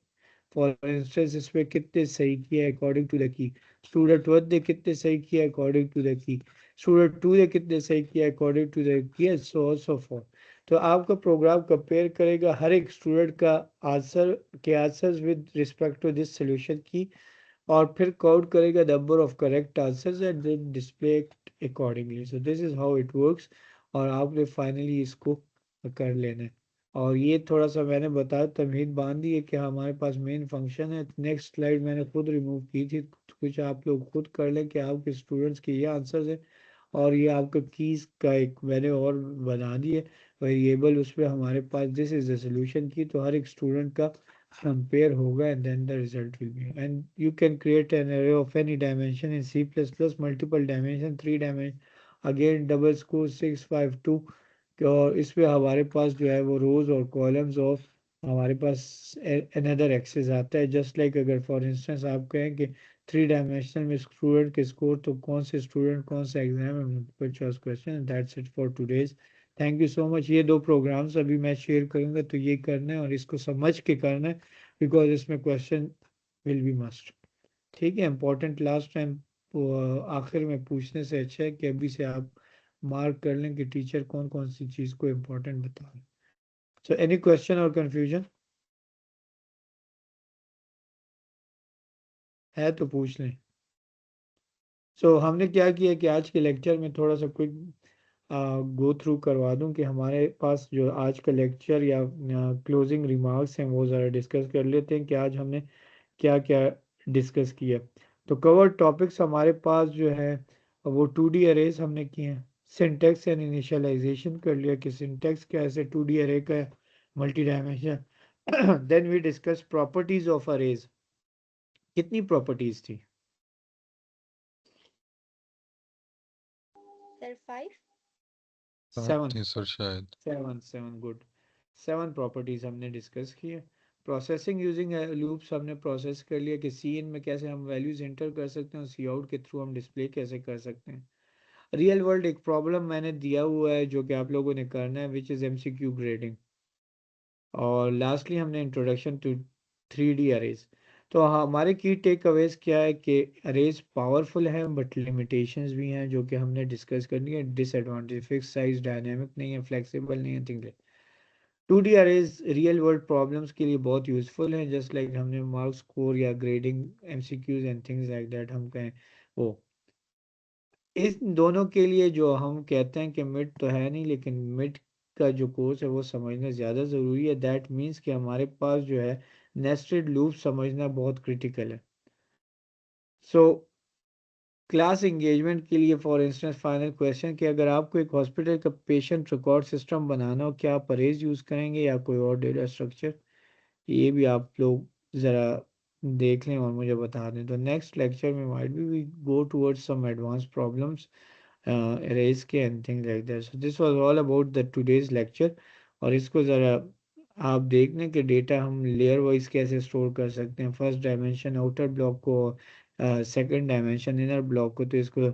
फॉर इंस्टेंस इसमें कितने सही किया according to the key, student 1 ने कितने सही किया according to the key, student 2 ने कितने सही किया अकॉर्डिंग टू द की, सो ऑन सो फॉर। तो आपका प्रोग्राम कंपेयर करेगा हर एक स्टूडेंट का आंसर के answers with respect to this solution key, और फिर काउंट करेगा number of correct answers and then display it accordingly. So this is how it works, और आपने फाइनली इसको कर लेना है। और ये थोड़ा सा मैंने बताया तमहीद बांध दी है कि हमारे पास मेन फंक्शन है। नेक्स्ट स्लाइड मैंने खुद रिमूव की थी, कुछ आप लोग खुद कर लें कि आपके स्टूडेंट्स के ये आंसर्स हैं। और ये आपका कीज का एक मैंने और बना दी है वेरिएबल, उसमें हमारे पास दिस इज द सोल्यूशन की, तो हर एक स्टूडेंट का compare होगा and then the result will be, and you can create an array of any dimension in C++, multiple dimension 3 dimension, again double score 652। और इसमें हमारे पास जो है वो रोज और कॉलम्स ऑफ हमारे पास अनदर एक्सेस आता है। जस्ट लाइक अगर फॉर इंस्टेंस आप कहें कि 3 डायमेंशनल में स्टूडेंट के स्कोर, तो कौन से स्टूडेंट कौन सा एग्जाम है, multiple choice question. That's it for today's, thank you so much. ये दो प्रोग्राम्स अभी मैं शेयर करूंगा, तो ये करना है और इसको समझ के करना है बिकॉज इसमें क्वेश्चन विल बी मस्ट। ठीक है, इंपॉर्टेंट लास्ट टाइम आखिर में पूछने से अच्छा है कि अभी से आप मार्क कर लें कि टीचर कौन कौन सी चीज़ को इम्पोर्टेंट बता रहे। सो एनी क्वेश्चन और कंफ्यूजन है तो पूछ लें। सो हमने क्या किया कि आज के लेक्चर में थोड़ा सा क्विक गो थ्रू करवा दूं कि हमारे पास जो आज का लेक्चर या क्लोजिंग रिमार्क्स हैं वो ज़रा डिस्कस कर लेते हैं कि आज हमने क्या क्या डिस्कस किया। तो कवर टॉपिक्स हमारे पास जो है वो 2D अरेज हमने किए हैं, सिंटेक्स एंड इनिशियलाइजेशन कर लिया कि सिंटेक्स कैसे 2D अरे का multi dimension. Then we discuss properties of arrays. कितनी प्रॉपर्टीज थी? Sir, 5. 7 7। थी सर शायद। 7 7 गुड। 7 प्रॉपर्टीज हमने डिस्कस की है। प्रोसेसिंग यूजिंग लूप्स हमने प्रोसेस कर लिया कि सी इन में कैसे हम वैल्यूज एंटर कर सकते हैं, सी आउट के थ्रू हम डिस्प्ले कैसे कर सकते हैं। रियल वर्ल्ड एक प्रॉब्लम मैंने दिया हुआ है जो कि आप लोगों ने करना है, विच इज़ एमसीक्यू ग्रेडिंग। और लास्टली हमने इंट्रोडक्शन टू 3D अरेज। तो हमारे की टेक अवेज क्या है कि अरेज पावरफुल है बट लिमिटेशंस भी हैं जो कि हमने डिस्कस करनी है। डिसएडवांटेज, फिक्स साइज, डायनेमिक नहीं है, फ्लेक्सिबल नहीं है, things like. 2D arrays real world problems के लिए बहुत यूजफुल हैं, जस्ट लाइक हमने मार्क्स स्कोर या grading MCQs and things like that हम कहें वो। इस दोनों के लिए जो हम कहते हैं कि मिड तो है नहीं, लेकिन मिड का जो कोर्स है वो समझना ज़्यादा ज़रूरी है। दैट मीन्स कि हमारे पास जो है नेस्टेड लूप समझना बहुत क्रिटिकल है। सो क्लास एंगेजमेंट के लिए फॉर इंस्टेंस फाइनल क्वेश्चन कि अगर आपको एक हॉस्पिटल का पेशेंट रिकॉर्ड सिस्टम बनाना हो, क्या आप अरेज यूज़ करेंगे या कोई और डेटा स्ट्रक्चर? ये भी आप लोग ज़रा देख लें और मुझे बता दें। तो नेक्स्ट लेक्चर में might be we go towards some advance problems erase के and things like that. So this was all about the today's lecture। और इसको ज़रा आप देख लें कि डेटा हम लेयर वाइज कैसे स्टोर कर सकते हैं, फर्स्ट डायमेंशन आउटर ब्लॉक को, सेकंड डायमेंशन इनर ब्लॉक को। तो इसको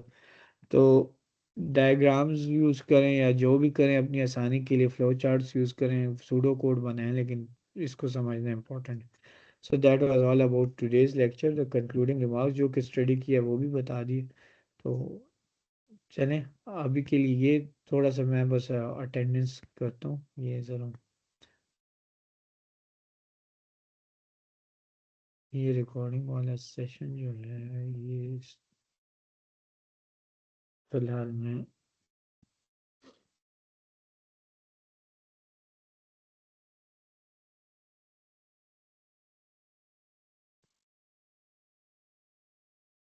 तो डायग्राम्स यूज़ करें या जो भी करें अपनी आसानी के लिए, फ्लो चार्ट्स यूज़ करें, सूडो कोड बनाएं, लेकिन इसको समझना इंपॉर्टेंट है। So that was all about today's lecture. The concluding remarks जो कि स्टडी किया वो भी बता दिए। तो चलें, अभी के लिए ये थोड़ा सा मैं बस अटेंडेंस करता हूँ ये ज़रा। ये रिकॉर्डिंग वाला सेशन जो है ये फिलहाल मैं